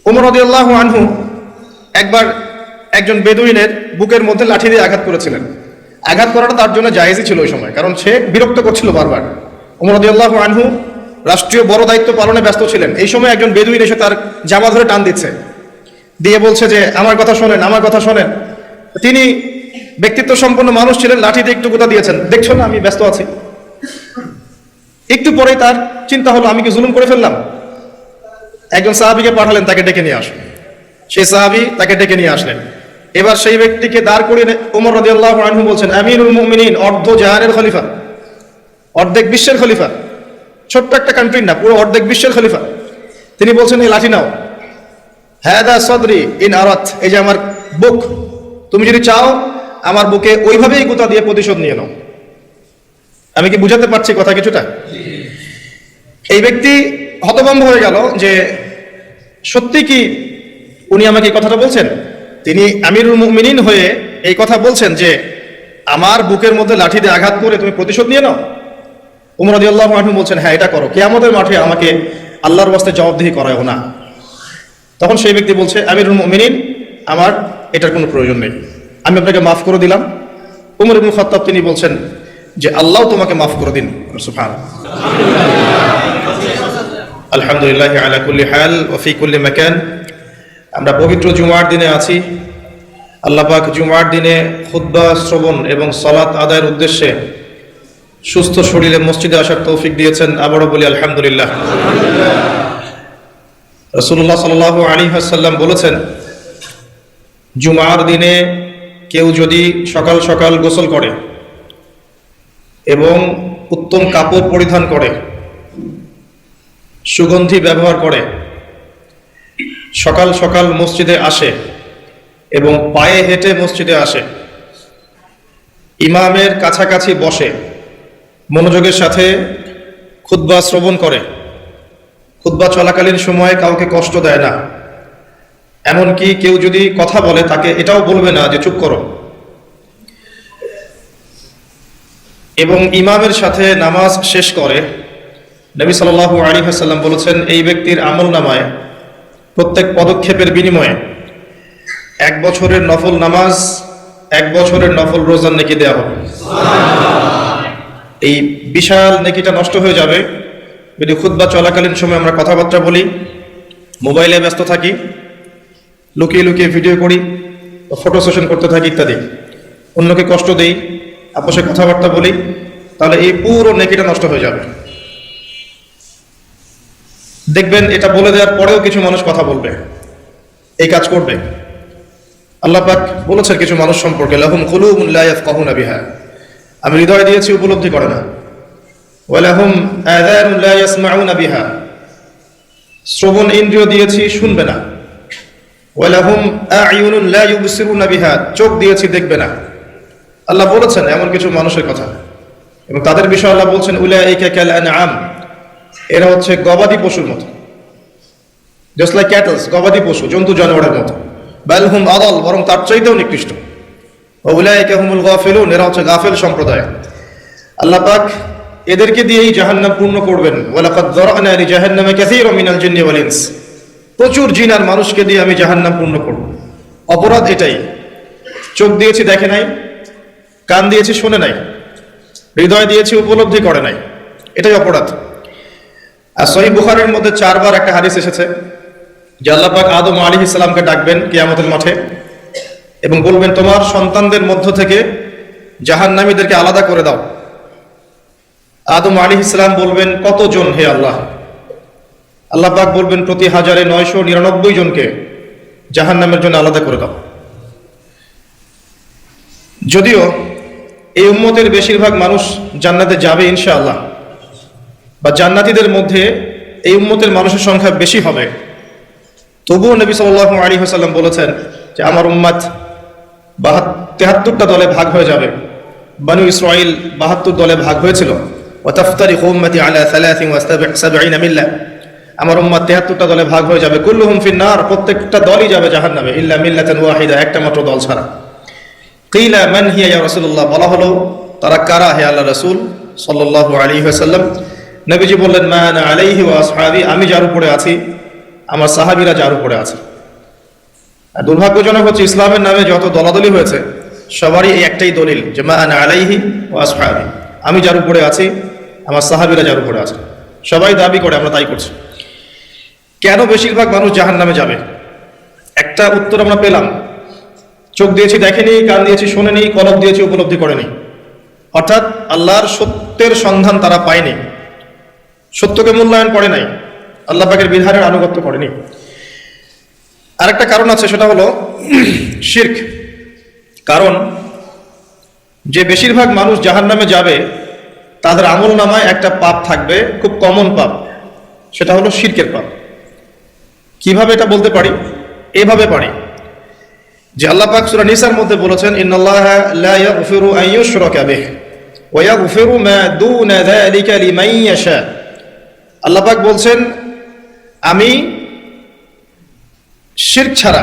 ওমর রাদিয়াল্লাহু আনহু একবার একজন বেদুইনের বুকের মধ্যে লাঠি দিয়ে আঘাত করেছিলেন। আঘাত করাটা তার জন্য জায়েজই ছিল ওই সময়, কারণ সে বিরক্ত করছিল বারবার। ওমর রাদিয়াল্লাহু আনহু রাষ্ট্রীয় বড় দায়িত্ব পালনে ব্যস্ত ছিলেন। এই সময় একজন বেদুইন এসে তার জামা ধরে টান দিচ্ছে, দিয়ে বলছে যে আমার কথা শোনেন, আমার কথা শোনেন। তিনি ব্যক্তিত্ব সম্পন্ন মানুষ ছিলেন, লাঠি দিয়ে একটু গোটা দিয়েছেন, দেখছো না আমি ব্যস্ত আছি। একটু পরেই তার চিন্তা হলো আমি কি জুলুম করে ফেললাম। একজন সাহাবীকে পাঠালেন তাকে ডেকে নিয়ে আসুন। সেই সাহাবী তাকে ডেকে নিয়ে আসলেন। এবার সেই ব্যক্তিকে দাঁড় করিয়ে ওমর রাদিয়াল্লাহু আনহু বলছেন, আমিরুল মুমিনিন, অর্ধ জাহানের খলিফা, অর্ধেক বিশ্বের খলিফা, ছোট্ট একটা কান্ট্রির না, পুরো অর্ধেক বিশ্বের খলিফা। তিনি বলছেন এই লাঠি নাও, হাদা সদরি ইন আরাত, এই যে আমার বুক, তুমি যদি চাও আমার বুকে ওইভাবেই গুতা দিয়ে প্রতিশোধ নিয়ে নাও। আমি কি বুঝাতে পারছি কথা কিছুটা? এই ব্যক্তি হতভম্ব হয়ে গেল যে সত্যি কি উনি আমাকে এই কথাটা বলছেন। তিনি আমিরুল মুমিনিন হয়ে এই কথা বলছেন যে আমার বুকের মধ্যে লাঠি দিয়ে আঘাত করে তুমি প্রতিশোধ নিয়ে নাও। ওমর রাদিয়াল্লাহু আনহু বলছেন হ্যাঁ এটা করো, কিয়ামতের মাঠে আমাকে আল্লাহর ওয়াস্তে জবাবদিহি করায়ও না। তখন সেই ব্যক্তি বলছে, আমিরুল মুমিনিন, আমার এটার কোনো প্রয়োজন নেই, আমি আপনাকে মাফ করে দিলাম। ওমর ইবনে খাত্তাব তিনি বলছেন যে আল্লাহ তোমাকে মাফ করে দিন। সুবহানাল্লাহ, আলহামদুলিল্লাহ আলা কুল্লি হাল ওয়া ফি কুল্লি মাকান। আমরা পবিত্র জুমার দিনে আছি। আল্লাহ পাক জুমার দিনে খুতবা শ্রবণ এবং সালাত আদায়ের উদ্দেশ্যে সুস্থ শরীরে মসজিদে আসার তৌফিক দিয়েছেন, আবারও বলি আলহামদুলিল্লাহ। রাসূলুল্লাহ সাল্লাল্লাহু আলাইহি ওয়াসাল্লাম বলেছেন, জুমার দিনে কেউ যদি সকাল সকাল গোসল করে এবং উত্তম কাপড় পরিধান করে, সুগন্ধি ব্যবহার করে, সকাল সকাল মসজিদে আসে এবং পায়ে হেঁটে মসজিদে আসে, ইমামের কাছাকাছি বসে, মনোযোগের সাথে খুতবা শ্রবণ করে, খুতবা চলাকালীন সময়ে কাউকে কষ্ট দেয় না, এমনকি কেউ যদি কথা বলে তাকে এটাও বলবে না যে চুপ করো, এবং ইমামের সাথে নামাজ শেষ করে, নবী সাল্লাল্লাহু আলাইহি ওয়াসাল্লাম বলেছেন এই ব্যক্তির আমলনামায় প্রত্যেক পদক্ষেপের বিনিময়ে 1 বছরের নফল নামাজ, 1 বছরের নফল রোজার নেকি দেওয়া হবে। এই বিশাল নেকিটা নষ্ট হয়ে যাবে যদি খুতবা চলাকালীন সময় আমরা কথাবার্তা বলি, মোবাইলে ব্যস্ত থাকি, লুকিয়ে লুকিয়ে ভিডিও করি, ফটো সেশন করতে থাকি ইত্যাদি, অন্যকে কষ্ট দেই, আপোষে কথাবার্তা বলি, তাহলে এই পুরো নেকিটা নষ্ট হয়ে যাবে। দেখবেন এটা বলে দেওয়ার পরেও কিছু মানুষ কথা বলবে, এই কাজ করবে। আল্লাহ পাক বলেছেন কিছু মানুষ সম্পর্কে, লাহুম কুলুবুন লা ইয়াফকাহুনা বিহা, আমি হৃদয় দিয়েছি উপলব্ধি করে না, ওয়া লাহুম আযানুন লা ইয়াসমাউনা বিহা, শ্রবণ ইন্দ্রিয় দিয়েছি শুনবে না, ওয়া লাহুম আ'য়ুনুন লা ইউবসিরুনা বিহা, চোখ দিয়েছি দেখবে না। আল্লাহ বলেছেন এমন কিছু মানুষের কথা, এবং তাদের বিষয়ে আল্লাহ বলছেন উলাইকা কাল আনআম, এরা হচ্ছে গবাদি পশুর মতো, জাস্ট লাইক ক্যাটলস, গবাদি পশু, জন্তু জানোয়ারের মতো। বাল হুম আদাল, বরং তার চাইতেও নিকৃষ্ট। ওয়া উলাইকা হুমুল গাফিলুন, এরা হচ্ছে গাফিল সম্প্রদায়। আল্লাহ পাক এদেরকে দিয়েই জাহান্নাম পূর্ণ করবেন। ওয়া লাকাদ যারানা লি জাহান্নামা কাসীরাম মিনাল জিন্নি ওয়াল ইনস, প্রচুর জিন আর মানুষকে দিয়ে আমি জাহান্নাম পূর্ণ করব। অপরাধ এটাই, চোখ দিয়েছি দেখে নাই, কান দিয়েছি শুনে নাই, হৃদয় দিয়েছি উপলব্ধি করে নাই, এটাই অপরাধ। আর সহিহ বুখারীর মধ্যে 4 বার একটা হাদিস এসেছে যে আল্লাহ পাক আদম আলাইহিস সালামকে ডাকবেন কিয়ামতের মাঠে এবং বলবেন তোমার সন্তানদের মধ্য থেকে জাহান্নামীদেরকে আলাদা করে দাও। আদম আলাইহিস সালাম বলবেন কতজন হে আল্লাহ? আল্লাহ পাক বলবেন প্রতি 1999 জনকে জাহান্নামের জন্য আলাদা করে দাও। যদিও এই উম্মতের বেশিরভাগ মানুষ জান্নাতে যাবে ইনশাআল্লাহ, বা জান্নাতীদের মধ্যে এই উম্মতের মানুষের সংখ্যা বেশি হবে, তবুও নবী সাল্লাল্লাহু আলাইহি ওয়াসাল্লাম বলেছেন যে আমার উম্মত 73টা দলে ভাগ হয়ে যাবে। বনু ইসরাঈল 72 দলে ভাগ হয়েছিল। ওয়া তাফতারিকু উম্মতি আলা 73 মিল্লাহ, আমার উম্মত 73টা দলে ভাগ হয়ে যাবে। কুল্লুহুম ফিন-নার, প্রত্যেকটা দলই যাবে জাহান্নামে, ইল্লা মিল্লাতান ওয়াহিদা, একটা মাত্র দল ছাড়া। কিলা মান হিয়া ইয়া রাসূলুল্লাহ, বলা হলো তারা কারা হে আল্লাহ রাসূল সাল্লাল্লাহু আলাইহি ওয়াসাল্লাম? নবীজি বললেন মা আনা আলাইহি ওয়া আসহাবি, আমি যার উপরে আছি আমার সাহাবীরা যার উপরে আছে। আর দুর্ভাগ্যজনক হচ্ছে ইসলামের নামে যত দলাদলি হয়েছে সবারই এই একটাই দলিল যে মা আনা আলাইহি ওয়া আসহাবি, আমি যার উপরে আছি, আমার সাহাবীরা যার উপরে আছে। সবাই দাবি করে, আমরা তাই করছি। কেন বেশিরভাগ মানুষ জাহান্নামে যাবে? একটা উত্তর আমরা পেলাম, চোখ দিয়েছি দেখেনি, কান দিয়েছি শোনেনি, কলব দিয়েছি উপলব্ধি করেনি। অর্থাৎ আল্লাহর সত্যের সন্ধান তারা পায়নি, সত্যকে মূল্যায়ন করে নাই, আল্লাহ পাকের বিধানের আনুগত্য করেনি। আরেকটা কারণ আছে, সেটা হলো শিরক। কারণ যে বেশিরভাগ মানুষ জাহান্নামে যাবে তাদের আমল নামায় একটা পাপ থাকবে, খুব কমন পাপ, সেটা হলো শিরকের পাপ। কিভাবে এটা বলতে পারি? এভাবে পারি যে আল্লাহ পাক সূরা নিসার মধ্যে বলেছেন, ইন্নাল্লাহা লা ইয়াগফিরু আন ইউশরাকা বিহি ওয়া ইয়াগফিরু মা দুনা যালিকা লিমান ইয়াশা। আল্লাহ পাক বলছেন, আমি শিরক ছাড়া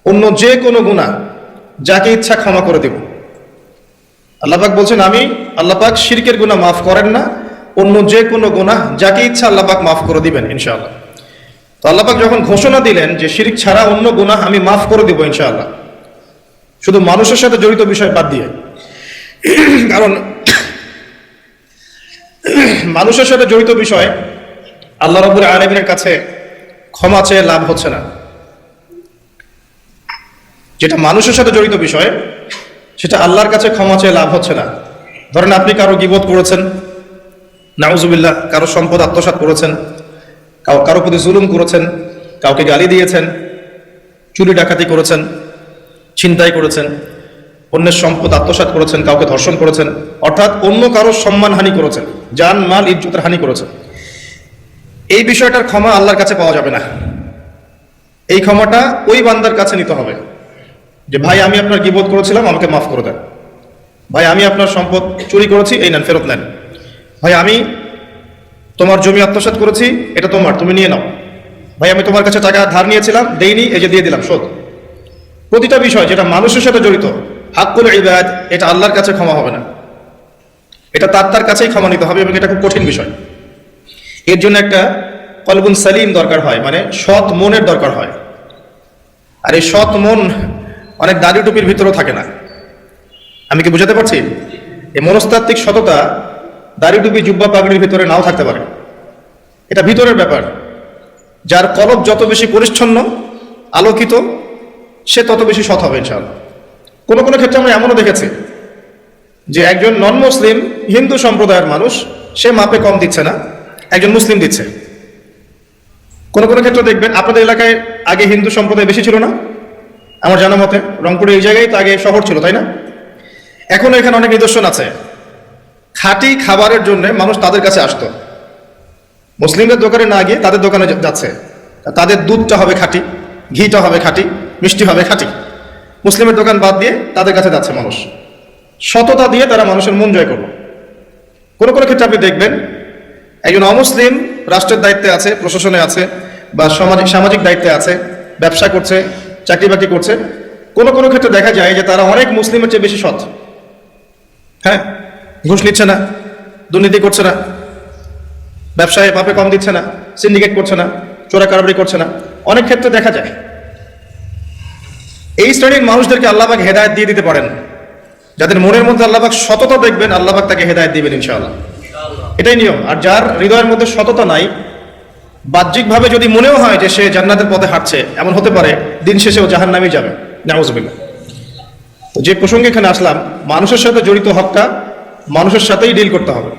অন্য যে কোনো গুনাহ যাকে ইচ্ছা ক্ষমা করে দেব। আল্লাহ পাক বলছেন, আমি আল্লাহ পাক শিরকের গুনাহ মাফ করেন না, অন্য যে কোনো গুনাহ যাকে ইচ্ছা আল্লাহ পাক মাফ করে দিবেন ইনশাআল্লাহ। তো আল্লাহ পাক যখন ঘোষণা দিলেন যে শিরক ছাড়া অন্য গুনাহ আমি মাফ করে দিব ইনশাআল্লাহ, শুধু মানুষের সাথে জড়িত বিষয় বাদ দিয়ে, কারণ মানুষের সাথে জড়িত বিষয় আল্লাহ রাব্বুল আলামিনের কাছে ক্ষমা চেয়ে লাভ হচ্ছে না। যেটা মানুষের সাথে জড়িত বিষয় সেটা আল্লাহর কাছে ক্ষমা চেয়ে লাভ হচ্ছে না। ধরেন আপনি কারো গীবত করেছেন, নাউজুবিল্লাহ, কারো সম্পদ আত্মসাৎ করেছেন, কারো প্রতি জুলুম করেছেন, কাউকে গালি দিয়েছেন, চুরি ডাকাতি করেছেন, ছিনতাই করেছেন, অন্যের সম্পদ আত্মসাৎ করেছেন, কাউকে ধর্ষণ করেছেন, অর্থাৎ অন্য কারো সম্মানহানি করেছেন, জান মাল ইজ্জতের হানি করেছেন। এই বিষয়টার ক্ষমা আল্লাহর কাছে পাওয়া যাবে না। এই ক্ষমাটা ওই বান্দার কাছে নিতে হবে যে ভাই আমি আপনার গীবত করেছিলাম, আমাকে মাফ করে দেন। ভাই আমি আপনার সম্পদ চুরি করেছি, এই নেন, ফেরত নেন। ভাই আমি তোমার জমি আত্মসাৎ করেছি, এটা তোমার, তুমি নিয়ে নাও। ভাই আমি তোমার কাছে টাকা ধার নিয়েছিলাম, দেইনি, এই যে দিয়ে দিলাম, শোধ। প্রতিটা বিষয় যেটা মানুষের সাথে জড়িত, হাক্কুল ইবাদ, এটা আল্লাহর কাছে ক্ষমা হবে না, এটা তার কাছেই ক্ষমা নিতে হবে, এবং এটা খুব কঠিন বিষয়। এর জন্য একটা কলবুন সালিম দরকার হয়, মানে সৎ মনের দরকার হয়। আর এই সৎ মন অনেক দাড়ি টুপির ভিতরেও থাকে না। আমি কি বুঝাতে পারছি? এই মনস্তাত্ত্বিক সততা দাড়ি টুপি জুব্বা পাগড়ির ভিতরে নাও থাকতে পারে, এটা ভিতরের ব্যাপার। যার কলব যত বেশি পরিচ্ছন্ন আলোকিত, সে তত বেশি সৎ হবে ইনশাআল্লাহ। কোনো কোনো ক্ষেত্রে আমরা এমনও দেখেছি যে একজন নন মুসলিম হিন্দু সম্প্রদায়ের মানুষ, সে মাপে কম দিচ্ছে না, একজন মুসলিম দিচ্ছে। কোনো কোনো ক্ষেত্রে দেখবেন আপনাদের এলাকায় আগে হিন্দু সম্প্রদায় বেশি ছিল না? আমার জানা মতে রংপুরে এই জায়গায় তো আগে শহর ছিল, তাই না? এখনো এখানে অনেক নিদর্শন আছে, খাঁটি খাবারের জন্য মানুষ তাদের কাছে আসতো। মুসলিমদের দোকানে না গিয়ে তাদের দোকানে যাচ্ছে। তাদের দুধটা হবে খাঁটি, ঘিটা হবে খাঁটি, মিষ্টি হবে খাঁটি। মুসলিমের দোকান বাদ দিয়ে তাদের কাছে যাচ্ছে মানুষ, সততা দিয়ে তারা মানুষের মন জয় করলো। কোনো কোনো ক্ষেত্রে আপনি দেখবেন একজন অমুসলিম রাষ্ট্রের দায়িত্বে আছে, প্রশাসনে আছে, বা সামাজিক দায়িত্বে আছে, ব্যবসা করছে, চাকরি বাকরি করছে। কোনো কোনো ক্ষেত্রে দেখা যায় যে তারা অনেক মুসলিমের চেয়ে বেশি সৎ। হ্যাঁ, ঘুষ নিচ্ছে না, দুর্নীতি করছে না, ব্যবসায় মাপে কম দিচ্ছে না, সিন্ডিকেট করছে না, চোরা কারবারি করছে না, অনেক ক্ষেত্রে দেখা যায়। এই শ্রেণীর মানুষদেরকে আল্লাহ পাক হেদায়েত দিয়ে দিতে পারেন। যাদের মনের মধ্যে আল্লাহ পাক সততা দেখবেন, আল্লাহ পাক তাকে হেদায়েত দিবেন ইনশাআল্লাহ, এটাই নিয়ম। আর যার হৃদয়ের মধ্যে সততা নাই, বাহ্যিকভাবে যদি মনেও হয় যে সে জান্নাতের পথে হাঁটছে, এমন হতে পারে দিন শেষে ও জাহান্নামেই যাবে, নাউজুবিল্লাহ। তো যে প্রসঙ্গে এখানে আসলাম, মানুষের সাথে জড়িত হকটা মানুষের সাথেই ডিল করতে হবে।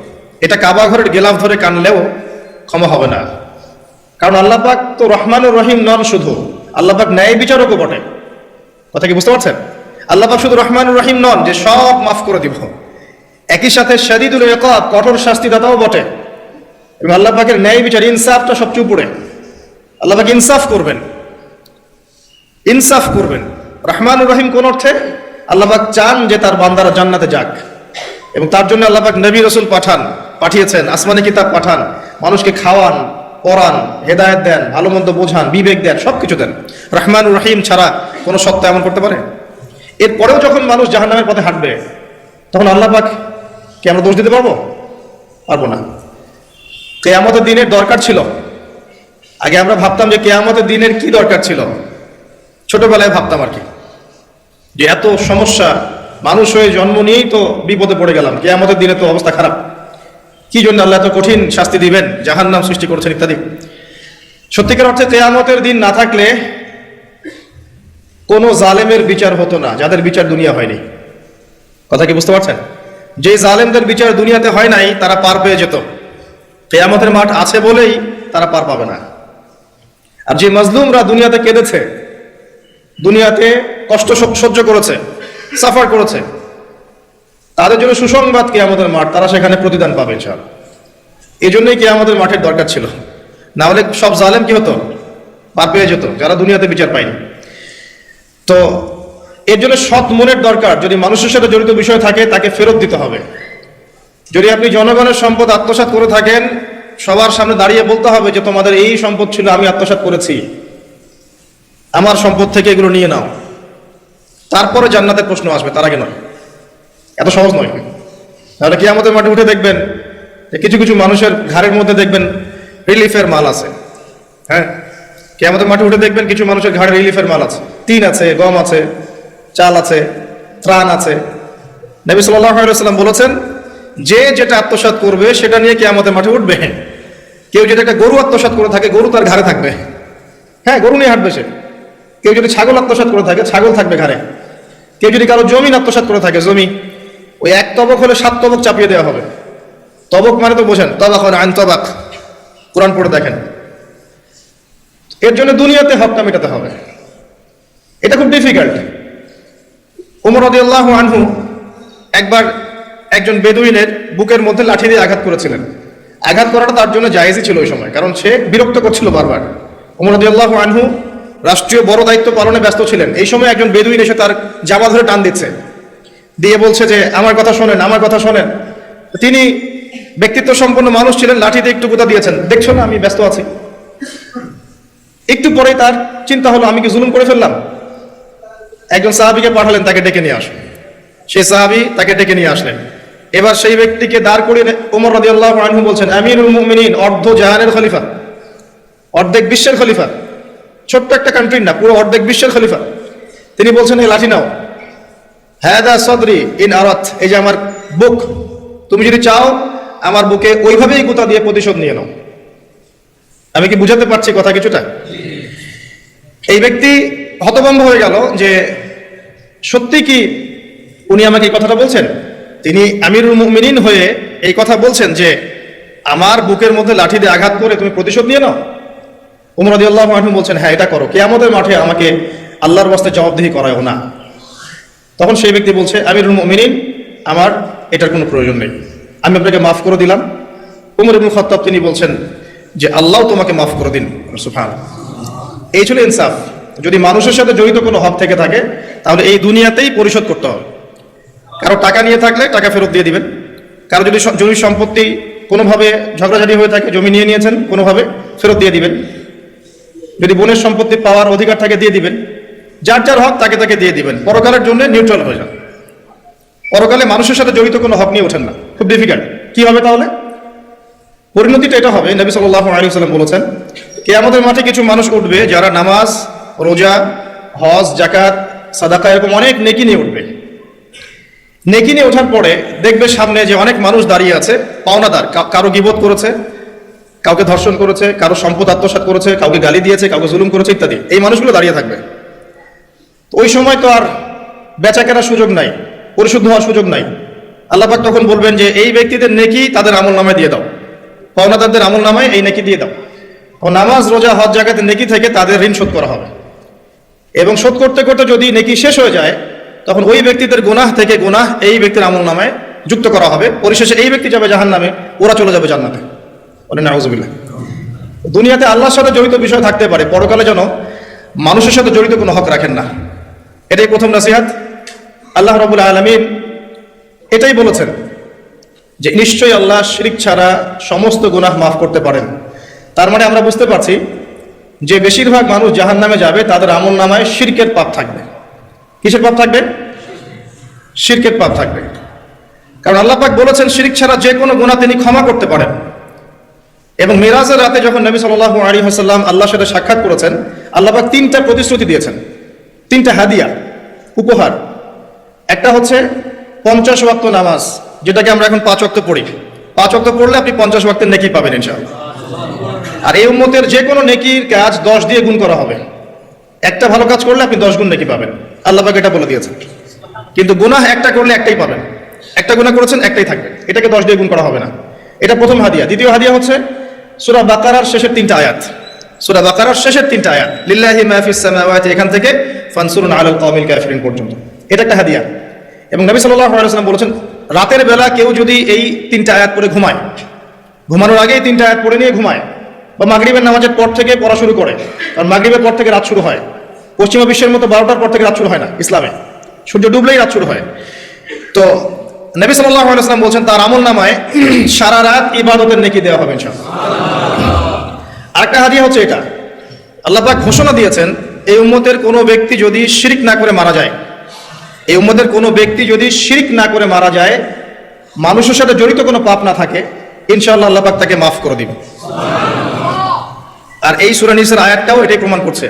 এটা কাবা ঘরের গেলাফ ধরে কানলেও ক্ষমা হবে না, কারণ আল্লাহ পাক তো রহমানুর রহিম নন শুধু, আল্লাহ পাক ন্যায় বিচারকও বটে। কথা কি বুঝতে পারছেন? আল্লাহ পাক শুধু রহমানুর রহিম নন যে সব মাফ করে দিব, একই সাথে শাদীদুল ইকাব, কঠোর শাস্তিদাতাও বটে। এবং আল্লাহ পাকের ন্যায় বিচার, ইনসাফটা সবচেয়ে উপরে। আল্লাহ পাক ইনসাফ করবেন, ইনসাফ করবেন। রহমানুর রহিম কোন অর্থে? আল্লাহ পাক চান যে তার বান্দারা জান্নাতে যাক, এবং তার জন্য আল্লাহ পাক নবী রাসূল পাঠিয়েছেন, আসমানি কিতাব পাঠান, মানুষকে খাওয়ান, পড়ান, হেদায়েত দেন, ভালো মন্দ বোঝান, বিবেক দেন, সবকিছু দেন। রহমানুর রহিম ছাড়া কোনো সত্তা এমন করতে পারে? এরপরেও যখন মানুষ জাহান্নামের পথে হাঁটবে, তখন আল্লাহ পাক কি আমরা দোষ দিতে পারবো? পারবো না। কিয়ামতের দিনের দরকার ছিল আগে আমরা ভাবতাম যে কিয়ামতের দিনের কি দরকার ছিল, ছোটবেলায় ভাবতাম আর কি, যে এত সমস্যা, মানুষ হয়ে জন্ম নিয়েই তো বিপদে পড়ে গেলাম, কিয়ামতের দিনে তো অবস্থা খারাপ, কি জন্য আল্লাহ এত কঠিন শাস্তি দিবেন, জাহান্নাম সৃষ্টি করছেন ইত্যাদি। সত্যিকার অর্থে কিয়ামতের দিন না থাকলে কোনো জালেমের বিচার হতো না, যাদের বিচার দুনিয়া হয়নি। কথা কি বুঝতে পারছেন? যে জালেমদের বিচার দুনিয়াতে হয় নাই তারা পার পেয়ে যেত, কিয়ামতের মাঠ আছে বলেই তারা পার পাবে না। আর যে মাজলুমরা দুনিয়াতে কেঁদেছে, দুনিয়াতে কষ্ট সহ্য করেছে, সাফার করেছে, তাদের জন্য সুসংবাদ কিয়ামতের মাঠ, তারা সেখানে প্রতিদান পাবে ইনশাআল্লাহ। এই জন্যই কিয়ামতের মাঠের দরকার ছিল, না হলে সব জালেম কি হতো, পার পেয়ে যেত, যারা দুনিয়াতে বিচার পায়নি। তো এর জন্য সৎ মনের দরকার। যদি মানুষের সাথে জড়িত বিষয় থাকে তাকে ফেরত দিতে হবে। যদি আপনি জনগণের সম্পদ আত্মসাৎ করে থাকেন, সবার সামনে দাঁড়িয়ে বলতে হবে যে তোমাদের এই সম্পদ ছিল, আমি আত্মসাৎ করেছি, আমার সম্পদ থেকে এগুলো নিয়ে নাও, তারপরে জান্নাতের প্রশ্ন আসবে, তার আগে নয়। এত সহজ নয়। তাহলে কিয়ামতের মাঠে উঠে দেখবেন যে কিছু কিছু মানুষের ঘাড়ের মধ্যে দেখবেন রিলিফের মাল আছে। হ্যাঁ, কিয়ামতের মাঠে উঠে দেখবেন কিছু মানুষের ঘাড়ে রিলিফের মাল আছে, টিন আছে, গম আছে, চাল আছে, ত্রাণ আছে। নবী সাল্লাল্লাহু আলাইহি ওয়াসাল্লাম বলেছেন, যে যেটা আত্মসাৎ করবে সেটা নিয়ে কিয়ামতের মাঠে উঠবে। কেউ যদি একটা গরু আত্মসাৎ করে থাকে, গরু তার ঘাড়ে থাকবে। হ্যাঁ, গরু নিয়ে হাঁটবে সে। কেউ যদি ছাগল আত্মসাৎ করে থাকে, ছাগল থাকবে ঘাড়ে। কেউ যদি কারো জমি আত্মসাৎ করে থাকে, জমি, ওই এক তবক হলে 7 তবক চাপিয়ে দেওয়া হবে। তবক মানে তো বোঝেন, তবাক হলে আইন তবাক, কোরআন পড়ে দেখেন। এর জন্য দুনিয়াতে হকটা মেটাতে হবে, এটা খুব ডিফিকাল্ট। ওমর রাদিয়াল্লাহু আনহু একবার একজন বেদুইনের বুকের মধ্যে লাঠি দিয়ে আঘাত করেছিলেন। আঘাত করাটা তার জন্য জায়েজই ছিল ওই সময়, কারণ সে বিরক্ত করছিল বারবার। ওমর রাদিয়াল্লাহু আনহু রাষ্ট্রীয় বড় দায়িত্ব পালনে ব্যস্ত ছিলেন। এই সময় একজন বেদুইন এসে তার জামা ধরে টান দিচ্ছে, দিয়ে বলছে যে আমার কথা শোনেন, আমার কথা শোনেন। তিনি ব্যক্তিত্ব সম্পন্ন মানুষ ছিলেন, লাঠিতে একটু গুঁতা দিয়েছেন, দেখছো না আমি ব্যস্ত আছি। একটু পরেই তার চিন্তা হলো, আমি কি জুলুম করে ফেললাম? একজন সাহাবীকে পাঠালেন তাকে ডেকে নিয়ে আসুন। সেই সাহাবী তাকে ডেকে নিয়ে আসলেন। এবার সেই ব্যক্তিকে দাঁড় করিয়ে ওমর রাদিয়াল্লাহু আনহু বলছেন, আমিরুল মুমিনিন, অর্ধ জাহানের খলিফা, অর্ধেক বিশ্বের খলিফা, ছোট্ট একটা কান্ট্রির না, পুরো অর্ধেক বিশ্বের খলিফা। তিনি বলছেন, এই লাঠি নাও, হাদা সদরি ইন আরাত, এই যে আমার বুক, তুমি যদি চাও আমার বুকে ওইভাবেই গুঁতা দিয়ে প্রতিশোধ নিয়ে নাও। আমি কি বুঝাতে পারছি কথা কিছুটা? এই ব্যক্তি হতভম্ব হয়ে গেল যে সত্যি কি উনি আমাকে এই কথাটা বলছেন? তিনি আমিরুল মুমিনিন হয়ে এই কথা বলছেন যে আমার বুকের মধ্যে লাঠি দিয়ে আঘাত করে তুমি প্রতিশোধ নিয়ে নাও। ওমর রাদিয়াল্লাহু আনহু বলছেন, হ্যাঁ এটা করো, কিয়ামতের মাঠে আমাকে আল্লাহর ওয়াস্তে জবাবদিহি করায়ও না। তখন সেই ব্যক্তি বলছে, আমিরুল মুমিনিন, আমার এটার কোনো প্রয়োজন নেই, আমি আপনাকে মাফ করে দিলাম। উমর ইবনে খাত্তাব তিনি বলছেন যে আল্লাহ তোমাকে মাফ করে দিন। সুবহানাল্লাহ। এই ছিল ইনসাফ। যদি মানুষের সাথে জড়িত কোনো হক থেকে থাকে তাহলে এই দুনিয়াতেই পরিশোধ করতে হবে। কারো টাকা নিয়ে থাকলে টাকা ফেরত দিয়ে দিবেন। কারো যদি জমি সম্পত্তি কোনোভাবে ঝগড়াঝাটি হয়ে থাকে, জমি নিয়ে নিয়েছেন কোনোভাবে, ফেরত দিয়ে দিবেন। যদি বোনের সম্পত্তি পাওয়ার অধিকার থাকে দিয়ে দিবেন। যার যার হক তাকে তাকে দিয়ে দিবেন। পরকালের জন্য নিউট্রাল হয়ে যান। পরকালে মানুষের সাথে জড়িত কোনো হক নিয়ে ওঠেন না, খুব ডিফিকাল্ট। কি হবে তাহলে? পরিণতিটা এটা হবে, নবী সাল্লাল্লাহু আলাইহি ওয়াসাল্লাম বলেছেন, কিয়ামতের মাঠে কিছু মানুষ উঠবে যারা নামাজ, রোজা, হজ, যাকাত, সাদাকা এরকম অনেক নেকি নিয়ে উঠবে। নেকি নিয়ে ওঠার পরে দেখবে সামনে যে অনেক মানুষ দাঁড়িয়ে আছে, পাওনাদার, কারো গীবত করেছে, কাউকে ধর্ষণ করেছে, কারো সম্পদ আত্মসাৎ করেছে, কাউকে গালি দিয়েছে, কাউকে জুলুম করেছে ইত্যাদি। এই মানুষগুলো দাঁড়িয়ে থাকবে। ওই সময় তো আর বেচা কেনার সুযোগ নাই, পরিশুদ্ধ হওয়ার সুযোগ নাই। আল্লাহ পাক তখন বলবেন যে এই ব্যক্তিদের নেকি তাদের আমল নামায় দিয়ে দাও, পাওনাদারদের আমল নামায় এই নেকি দিয়ে দাও। ও নামাজ, রোজা, হজ, যাকাতের নেকি থেকে তাদের ঋণ শোধ করা হবে। এবং শোধ করতে করতে যদি নেকি শেষ হয়ে যায় তখন ওই ব্যক্তিদের গুনাহ থেকে গুনাহ এই ব্যক্তির আমল নামায় যুক্ত করা হবে। পরিশেষে এই ব্যক্তি যাবে জাহান্নামে, ওরা চলে যাবে জান্নাতে। বলেন নাউযুবিল্লাহ। দুনিয়াতে আল্লাহর সাথে জড়িত বিষয় থাকতে পারে, পরকালে যেন মানুষের সাথে জড়িত কোনো হক রাখেন না। এটাই প্রথম নসিহত। আল্লাহ রাব্বুল আলামিন এটাই বলেছেন যে নিশ্চয়ই আল্লাহ শিরক ছাড়া সমস্ত গুনাহ মাফ করতে পারেন। তার মানে আমরা বুঝতে পারছি যে বেশিরভাগ মানুষ জাহান্নামে যাবে, তাদের আমল নামায় শিরকের পাপ থাকবে। কিসের পাপ থাকবে? শিরকের পাপ থাকবে। কারণ আল্লাহ পাক বলেছেন শিরক ছাড়া যে কোনো গুনাহ তিনি ক্ষমা করতে পারেন। এবং মিরাজের রাতে যখন নবী সাল্লাল্লাহু আলাইহি ওয়াসাল্লাম আল্লাহর সাথে সাক্ষাৎ করেছেন, আল্লাহ পাক তিনটা প্রতিশ্রুতি দিয়েছেন, তিনটা হাদিয়া, উপহার। একটা হচ্ছে 50 ওয়াক্ত নামাজ, যেটাকে আমরা এখন 5 ওয়াক্ত পড়ি। 5 ওয়াক্ত পড়লে আপনি 50 ওয়াক্তের নেকি পাবেন ইনশাআল্লাহ। আর এই উম্মতের যে কোনো নেকির কাজ 10 দিয়ে গুণ করা হবে। একটা ভালো কাজ করলে আপনি 10 গুণ নেকি পাবেন, আল্লাহ পাক এটা বলে দিয়েছেন। কিন্তু গুনাহ একটা করলে একটাই পাবেন, একটা গুনাহ করেছেন একটাই থাকবে, এটাকে 10 দিয়ে গুণ করা হবে না। এটা প্রথম হাদিয়া। দ্বিতীয় হাদিয়া হচ্ছে সূরা বাকারার শেষের 3টা আয়াত, সূরা বাকারার শেষের 3টা আয়াত, লিল্লাহি মা ফিস সামাওয়াতি, এখান থেকে ফানসুরুন আলাল কওমিল কাফিরিন পর্যন্ত, এটা একটা হাদিয়া। এবং নবী সাল্লাল্লাহু আলাইহি ওয়াসাল্লাম বলেছেন, রাতের বেলা কেউ যদি এই 3টা আয়াত পড়ে ঘুমায়, ঘুমানোর আগেই 3টা আয়াত পড়ে নিয়ে ঘুমায়, বা মাগরিবের নামাজের পর থেকে পড়া শুরু করে, কারণ মাগরিবের পর থেকে রাত শুরু হয়। পশ্চিমা বিশ্বের মতো 12টার পর থেকে রাত শুরু হয় না ইসলামে, সূর্য ডুবলেই রাত শুরু হয়। তো নবী সাল্লাল্লাহু আলাইহি ওয়াসাল্লাম বলছেন তার আমলনামায় সারা রাত ইবাদতের নেকি দেওয়া হবে ইনশাআল্লাহ। আরেকটা হাদিয়া হচ্ছে এটা, আল্লাহ পাক ঘোষণা দিয়েছেন, এই উম্মতের কোনো ব্যক্তি যদি শিরক না করে মারা যায়, এই উম্মতের কোনো ব্যক্তি যদি শিরক না করে মারা যায়, মানুষের সাথে জড়িত কোনো পাপ না থাকে, ইনশাআল্লাহ আল্লাহ পাক তাকে মাফ করে দিবেন। আর এই সূরা নিসার আয়াতটাও এটাই প্রমাণ করছে।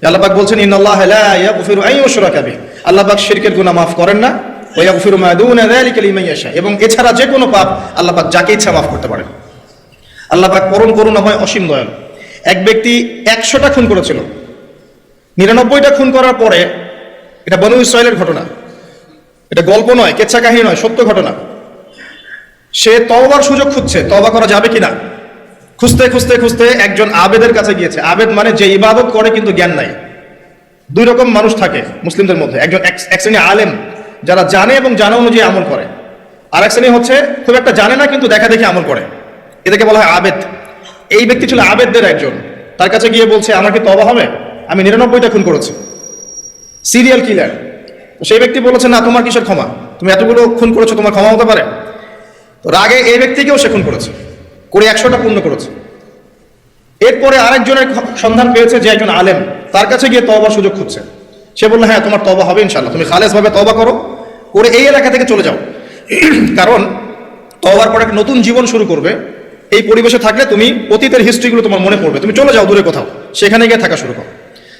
আল্লাহ পাক বলছেন, ইন্নাল্লাহা লা ইয়াগফিরু আন ইউশরাকা বিহি, আল্লাহ পাক শিরকের গুনাহ মাফ করেন না, ওয়া ইয়াগফিরু মা দুনা যালিকা লিমান ইয়াশা, এবং এছাড়া যে কোনো পাপ আল্লাহ পাক যাকে ইচ্ছা মাফ করতে পারেন। আল্লাহ পাক পরম করুণাময়, অসীম দয়ালু। এক ব্যক্তি 100টা খুন করেছিল, 99টা খুন করার পরে, এটা বনু ইসরায়েলের ঘটনা, এটা গল্প নয়, কেচ্ছা কাহিনী নয়, সত্য ঘটনা। সে তওবার সুযোগ খুঁজছে, তওবা করা যাবে কিনা, খুঁজতে খুঁজতে খুঁজতে একজন আবেদের কাছে গিয়েছে। আবেদ মানে যে ইবাদত করে কিন্তু জ্ঞান নাই। 2 রকম মানুষ থাকে মুসলিমদের মধ্যে, একজন এক শ্রেণী আলেম, যারা জানে এবং জানা অনুযায়ী আমল করে, আর এক শ্রেণী হচ্ছে খুব একটা জানে না কিন্তু দেখা দেখি আমল করে, এদেরকে বলা হয় আবেদ। এই ব্যক্তি ছিল আবেদদের একজন। তার কাছে গিয়ে বলছে, আমার কি তওবা হবে, আমি 99টা খুন করেছি, সিরিয়াল কিলার। সেই ব্যক্তি বলেছে, না, তোমার কিসের ক্ষমা, তুমি এতগুলো খুন করেছো, তোমার ক্ষমা হতে পারে? তো রাগে এই ব্যক্তিকেও সে খুন করেছে, করে 100টা পূর্ণ করেছে। এরপরে আরেকজনের সন্ধান পেয়েছে যে একজন আলেম, তার কাছে গিয়ে তওবার সুযোগ খুঁজছে। সে বলল, হ্যাঁ, তোমার তওবা হবে ইনশাআল্লাহ, তুমি খালেসভাবে তওবা করো, করে এই এলাকা থেকে চলে যাও, কারণ তওবার পরে একটা নতুন জীবন শুরু করবে। এই পরিবেশে থাকলে তুমি অতীতের হিস্ট্রিগুলো তোমার মনে পড়বে, তুমি চলে যাও দূরে কোথাও, সেখানে গিয়ে থাকা শুরু করো।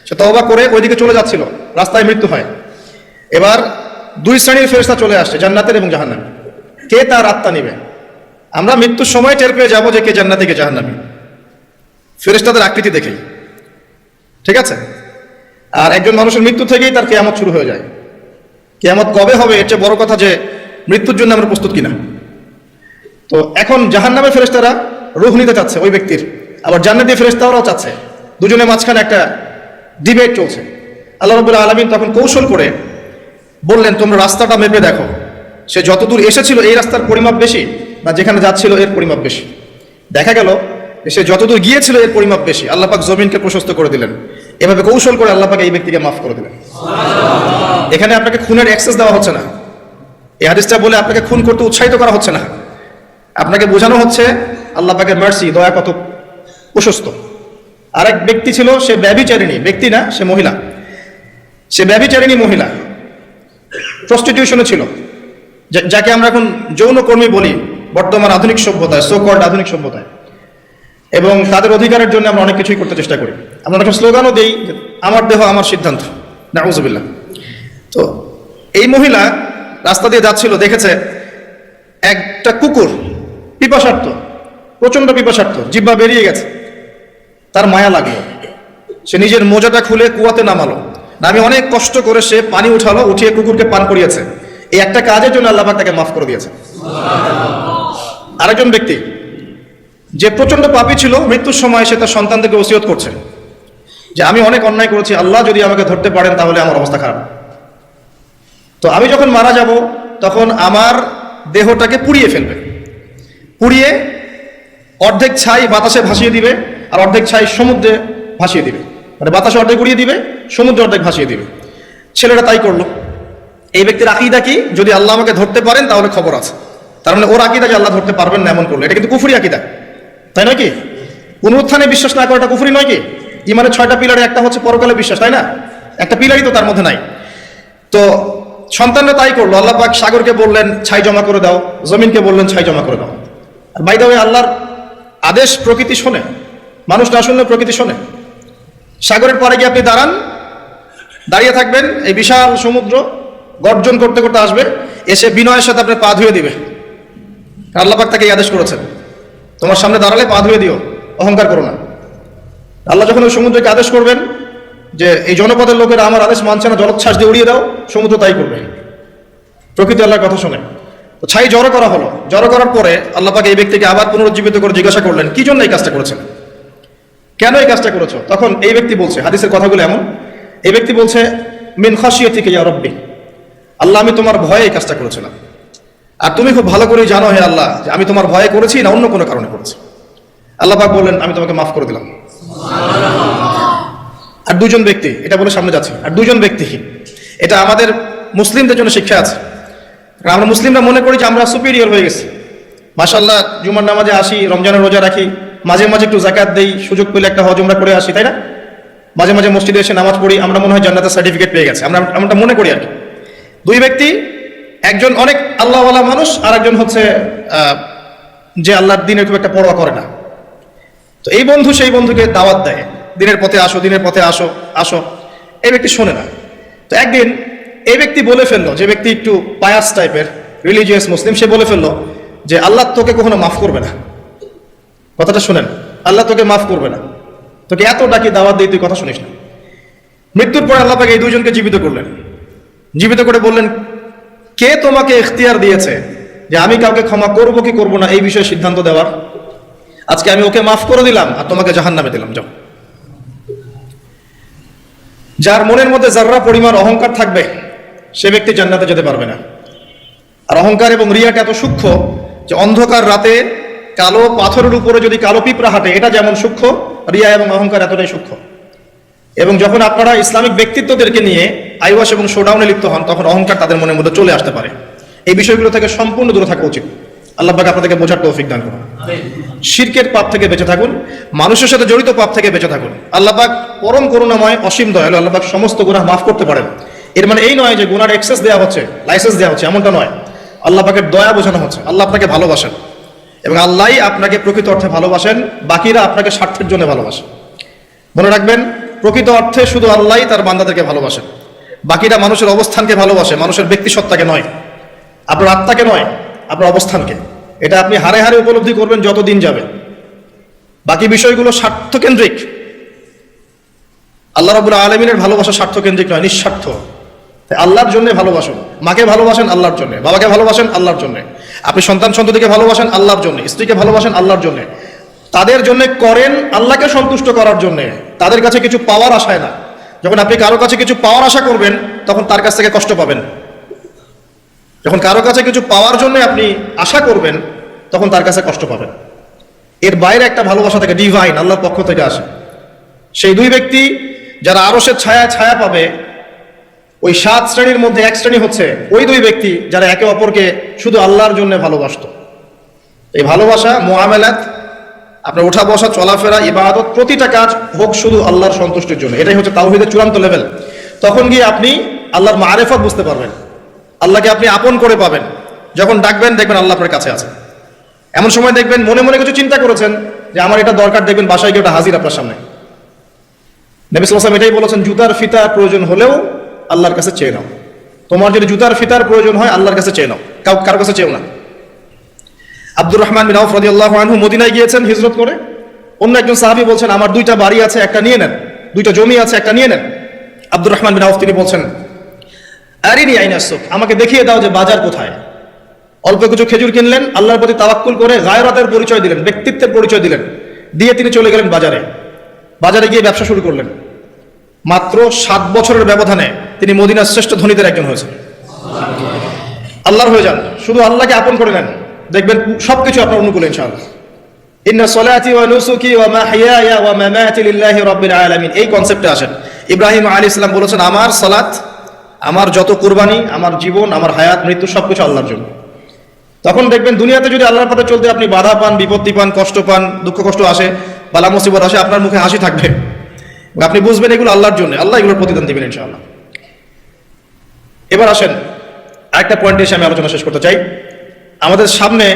সে তওবা করে ওইদিকে চলে যাচ্ছিল, রাস্তায় মৃত্যু হয়। এবার 2 শ্রেণীর ফেরেশতা চলে আসছে, জান্নাতের এবং জাহান্নামী। কে তার আত্মা নেবে? আমরা মৃত্যুর সময় টের পেয়ে যাবো যে কে জান্নাতি কে জাহান্নামী, ফেরেশতাদের আকৃতি দেখেই, ঠিক আছে? আর একজন মানুষের মৃত্যু থেকেই তার কিয়ামত শুরু হয়ে যায়। কিয়ামত কবে হবে এর চেয়ে বড় কথা যে মৃত্যুর জন্য আমরা প্রস্তুত কিনা। তো এখন জাহান্নামের ফেরেশতারা রূহ নিতে চাচ্ছে ওই ব্যক্তির, আবার জান্নাতি ফেরেশতারাও চাচ্ছে, দুজনের মাঝখানে একটা ডিবেট চলছে। আল্লাহ রাব্বুল আলামিন তখন কৌশল করে বললেন, তোমরা রাস্তাটা মেপে দেখো, সে যতদূর এসেছিল এই রাস্তার পরিমাপ বেশি, না যেখানে যাচ্ছিল এর পরিমাপ বেশি। দেখা গেল সে যতদূর গিয়েছিল এর পরিমাপ বেশি। আল্লাহ পাক জমিনকে প্রশস্ত করে দিলেন। এভাবে কৌশল করে আল্লাহ পাক এই ব্যক্তিকে মাফ করে দিলেন। এখানে আপনাকে খুনের অ্যাক্সেস দেওয়া হচ্ছে না, এই হাদিসটা বলে আপনাকে খুন করতে উৎসাহিত করা হচ্ছে না, আপনাকে বোঝানো হচ্ছে আল্লাহ পাকের মার্সি, দয়া কত প্রশস্ত। আরেক ব্যক্তি ছিল, সে ব্যভিচারিণী, ব্যক্তি না, সে মহিলা, সে ব্যভিচারিণী মহিলা, প্রস্টিটিউশনে ছিল, যাকে আমরা এখন যৌনকর্মী বলি বর্তমান আধুনিক সভ্যতায়, সো কল্ড আধুনিক সভ্যতায়। এবং তাদের অধিকারের জন্য আমরা অনেক কিছুই করতে চেষ্টা করি। আমরা অনেক স্লোগানও দিই, আমার দেহ আমার সিদ্ধান্ত, নাউযুবিল্লাহ। তো এই মহিলা রাস্তা দিয়ে যাচ্ছিল, দেখেছে একটা কুকুর পিপাসার্থ, প্রচন্ড পিপাসার্থ, জিহ্বা বেরিয়ে গেছে। তার মায়া লাগলো, সে নিজের মোজাটা খুলে কুয়াতে নামালো, নামে অনেক কষ্ট করে সে পানি উঠালো, উঠিয়ে কুকুরকে পান করিয়েছে। এই একটা কাজের জন্য আল্লাহ পাক তাকে মাফ করে দিয়েছে। আরেকজন ব্যক্তি যে প্রচন্ড পাপী ছিল, মৃত্যুর সময় সে তার সন্তানদেরকে ওসিয়ত করছে যে আমি অনেক অন্যায় করেছি, আল্লাহ যদি আমাকে ধরতে পারেন তাহলে আমার অবস্থা খারাপ। তো আমি যখন মারা যাব তখন আমার দেহটাকে পুড়িয়ে ফেলবে, পুড়িয়ে অর্ধেক ছাই বাতাসে ভাসিয়ে দিবে, আর অর্ধেক ছাই সমুদ্রে ভাসিয়ে দিবে, মানে বাতাসে অর্ধেক উড়িয়ে দিবে, সমুদ্রে অর্ধেক ভাসিয়ে দিবে। ছেলেটা তাই করলো। এই ব্যক্তির আকীদা কি, যদি আল্লাহ আমাকে ধরতে পারেন তাহলে খবর আছে। তার মানে ওর আকীদা যে আল্লাহ ধরতে পারবেন না এমন করলো, এটা কিন্তু কুফরি আকীদা, তাই নয় কি? পুনরুত্থানে বিশ্বাস না করাটা কুফরি নয় কি? ইমানের 6টা পিলারে একটা হচ্ছে পরকালে বিশ্বাস, তাই না? একটা পিলারই তো তার মধ্যে নাই। তো সন্তানরা তাই করলো। আল্লাহ পাক সাগরকে বললেন ছাই জমা করে দাও, জমিনকে বললেন ছাই জমা করে দাও। আর বাই দ্য ওয়ে, আল্লাহর আদেশ প্রকৃতি শোনে, মানুষ না শুনলে প্রকৃতি শোনে। সাগরের পাড়ে গিয়ে আপনি দাঁড়ান, দাঁড়িয়ে থাকবেন, এই বিশাল সমুদ্র গর্জন করতে করতে আসবে, এসে বিনয়ের সাথে আপনার পা ধুয়ে দিবে। আল্লাহ পাক তাকে এই আদেশ করেছেন, তোমার সামনে দাঁড়ালে পা ধুয়ে দিও, অহংকার করো না। আল্লাহ যখন ওই সমুদ্রকে আদেশ করবেন যে এই জনপদের লোকেরা আমার আদেশ মানছে না, জলোচ্ছ্বাস দিয়ে উড়িয়ে দাও, সমুদ্র তাই করবে। প্রকৃতি আল্লাহর কথা শোনে। তো ছাই জড়ো করা হলো, জড়ো করার পরে আল্লাহ পাক এই ব্যক্তিকে আবার পুনরুজ্জীবিত করে জিজ্ঞাসা করলেন, কি জন্য এই কাজটা করেছেন, কেন এই কাজটা করেছো? তখন এই ব্যক্তি বলছে, হাদিসের কথাগুলো এমন, এই ব্যক্তি বলছে, মিন খাশিয়াতিকা ইয়া রাব্বি, আল্লাহ আমি তোমার ভয়ে এই কাজটা করেছিলাম। আর তুমি খুব ভালো করে জানো হে আল্লাহ যে আমি তোমার ভয়ে করেছি না অন্য কোনো কারণে করেছি। আল্লাহ পাক বললেন, আমি তোমাকে মাফ করে দিলাম। আর দুজন ব্যক্তি, এটা বলে সামনে যাচ্ছে, আর দুজন ব্যক্তি, এটা আমাদের মুসলিমদের জন্য শিক্ষা আছে। আমরা মুসলিমরা মনে করি যে আমরা সুপিরিয়র হয়ে গেছি, মাশাআল্লাহ জুমার নামাজে আসি, রমজানের রোজা রাখি, মাঝে মাঝে একটু জাকাত দেই, সুযোগ পেলে একটা হজ উমরা করে আসি, তাই না? মাঝে মাঝে মসজিদে এসে নামাজ পড়ি, আমরা মনে হয় জান্নাতের সার্টিফিকেট পেয়ে গেছে, আমরা মনে করি আর কি। দুই ব্যক্তি, একজন অনেক আল্লাহওয়ালা মানুষ, আর একজন হচ্ছে যে আল্লাহর দিনের খুব একটা পরোয়া করে না। তো এই বন্ধু সেই বন্ধুকে দাওয়াত দেয়, দিনের পথে আসো, দিনের পথে আসো আসো। এই ব্যক্তি শোনে না। তো একদিন এই ব্যক্তি বলে ফেললো, যে ব্যক্তি একটু পায়াস টাইপের রিলিজিয়াস মুসলিম, সে বলে ফেললো যে আল্লাহ তোকে কখনো মাফ করবে না। কথাটা শুনেন, আল্লাহ তোকে মাফ করবে না, তোকে এত ডাকি দাওয়াত দিয়ে তুই কথা শুনিস না। মৃত্যুর পর আল্লাহ পাক এই দুইজনকে জীবিত করলেন, জীবিত করে বললেন, কে তোমাকে ইখতিয়ার দিয়েছে যে আমি কাউকে ক্ষমা করবো কি করবো না এই বিষয়ে সিদ্ধান্ত দেওয়ার? আজকে আমি ওকে মাফ করে দিলাম আর তোমাকে জাহান্নামে দিলাম, যাও। যার মনের মধ্যে যাররা পরিমাণ অহংকার থাকবে সে ব্যক্তি জান্নাতে যেতে পারবে না। আর অহংকার এবং রিয়াটা এত সূক্ষ্ম যে অন্ধকার রাতে কালো পাথরের উপরে যদি কালো পিঁপড়া হাঁটে, এটা যেমন সূক্ষ্ম, রিয়া এবং অহংকার এতটাই সূক্ষ্ম। এবং যখন আপনারা ইসলামিক ব্যক্তিত্বদেরকে নিয়ে আইওয়াশ এবং শোডাউনে লিপ্ত হন, তখন অহংকার তাদের মনের মধ্যে চলে আসতে পারে। এই বিষয়গুলো থেকে সম্পূর্ণ দূরে থাকা উচিত। আল্লাহ পাক আপনাদেরকে বোঝার তৌফিক দান করুন। শিরকের পাপ থেকে বেঁচে থাকুন, মানুষের সাথে জড়িত পাপ থেকে বেঁচে থাকুন। আল্লাহ পাক পরম করুণাময়, অসীম দয়ালু, আল্লাহ পাক সমস্ত গুনাহ মাফ করতে পারেন। এর মানে এই নয় যে গুনার এক্সেস দেওয়া হচ্ছে, লাইসেন্স দেওয়া হচ্ছে, এমনটা নয়। আল্লাহ পাকের দয়া বোঝানো হচ্ছে। আল্লাহ আপনাকে ভালোবাসেন এবং আল্লাহই আপনাকে প্রকৃত অর্থে ভালোবাসেন, বাকিরা আপনাকে স্বার্থের জন্য ভালোবাসেন। মনে রাখবেন, প্রকৃত অর্থে শুধু আল্লাহই তার বান্দাদেরকে ভালোবাসেন, বাকিরা মানুষের অবস্থানকে ভালোবাসে, মানুষের ব্যক্তিসত্তাকে নয়, আপনার আত্মাকে নয়, আপনার অবস্থানকে। এটা আপনি হারে হারে উপলব্ধি করবেন যত দিন যাবে। বাকি বিষয়গুলো স্বার্থকেন্দ্রিক। আল্লাহ রাব্বুল আলামিনের ভালোবাসা স্বার্থকেন্দ্রিক নয়, নিঃস্বার্থ। তাই আল্লাহর জন্য ভালোবাসুন। মাকে ভালোবাসেন আল্লাহর জন্য, বাবাকে ভালোবাসেন আল্লাহর জন্য, আপনি সন্তান সন্ততিকে ভালোবাসেন আল্লাহর জন্য, স্ত্রীকে ভালোবাসেন আল্লাহর জন্য। তাদের জন্য করেন আল্লাহকে সন্তুষ্ট করার জন্য, তাদের কাছে কিছু পাওয়ার আশায় না। যখন আপনি কারো কাছে কিছু পাওয়ার আশা করবেন, তখন তার কাছ থেকে কষ্ট পাবেন। যখন কারো কাছে কিছু পাওয়ার জন্য আপনি আশা করবেন, তখন তার কাছে কষ্ট পাবেন। এর বাইরে একটা ভালোবাসা থেকে, ডিভাইন, আল্লাহর পক্ষ থেকে আসে। সেই দুই ব্যক্তি যারা আরশের ছায়া ছায়া পাবে, ওই 7 শ্রেণীর মধ্যে এক শ্রেণী হচ্ছে ওই দুই ব্যক্তি যারা একে অপরকে শুধু আল্লাহর জন্য ভালোবাসত। এই ভালোবাসা, মুআমালাত, আপনার ওঠা বসা, চলাফেরা, ইবাদত, প্রতিটা কাজ হোক শুধু আল্লাহর সন্তুষ্টির জন্য। এটাই হচ্ছে তাওহীদের চূড়ান্ত লেভেল। তখন গিয়ে আপনি আল্লাহর মারিফত বুঝতে পারবেন, আল্লাহকে আপনি আপন করে পাবেন। যখন ডাকবেন দেখবেন আল্লাহ আপনার কাছে আছে। এমন সময় দেখবেন মনে মনে কিছু চিন্তা করেছেন যে আমার এটা দরকার, দেখবেন বাসায় গিয়ে ওটা হাজির আপনার সামনে। নবী সাল্লাল্লাহু আলাইহি ওয়াসাল্লাম এটাই বলেছেন, জুতার ফিতার প্রয়োজন হলেও আল্লাহর কাছে চেয়ে নাও। তোমার যদি জুতার ফিতার প্রয়োজন হয় আল্লাহর কাছে চেয়ে নাও, কারোর কাছে চেয়েও না। আব্দুর রহমান বিন আউফ রাদিয়াল্লাহু আনহু মদিনায় গিয়েছেন হিজরত করে। অন্য একজন সাহাবী বলছেন, আমার 2টা বাড়ি আছে, একটা নিয়ে নেন, 2টা জমি আছে, একটা নিয়ে নেন। আব্দুর রহমান বিন আউফ তিনি বলছেন, আরিনি আইনা সুক, আমাকে দেখিয়ে দাও যে বাজার কোথায়। অল্প কিছু খেজুর কিনলেন, আল্লাহর প্রতি তাওয়াক্কুল করে গায়রাতের পরিচয় দিলেন, ব্যক্তিত্বের পরিচয় দিলেন, দিয়ে তিনি চলে গেলেন বাজারে। বাজারে গিয়ে ব্যবসা শুরু করলেন। মাত্র 7 বছরের ব্যবধানে তিনি মদিনার শ্রেষ্ঠ ধনীদের একজন হয়েছেন। আল্লাহর হয়ে যান, শুধু আল্লাহকে আপন করে নেন, দেখবেন সবকিছু আপনার অনুকূলে ইনশাআল্লাহ। ইন্না সলাতি ওয়া নুসুকি ওয়া মাহইয়ায়া ওয়া মামাতি লিল্লাহি রাব্বিল আলামিন, এই কনসেপ্টে আসেন। ইব্রাহিম আলাইহিস সালাম বলেছেন, আমার সালাত, আমার যত কুরবানি, আমার জীবন, আমার হায়াত, মৃত্যু সবকিছু আল্লাহর জন্য। তখন দেখবেন দুনিয়াতে যদি আল্লাহর পথে চলতে আপনি বাধা পান, বিপত্তি পান, কষ্ট পান, দুঃখ কষ্ট আসে, বালা মুসিবত আসে, আপনার মুখে হাসি থাকবে, আপনি বুঝবেন এগুলো আল্লাহর জন্য, আল্লাহ এগুলোর প্রতিদান দিবেন ইনশাআল্লাহ। এবার আসেন আরেকটা পয়েন্টে এসে আমি আলোচনা শেষ করতে চাই। আমাদের সামনে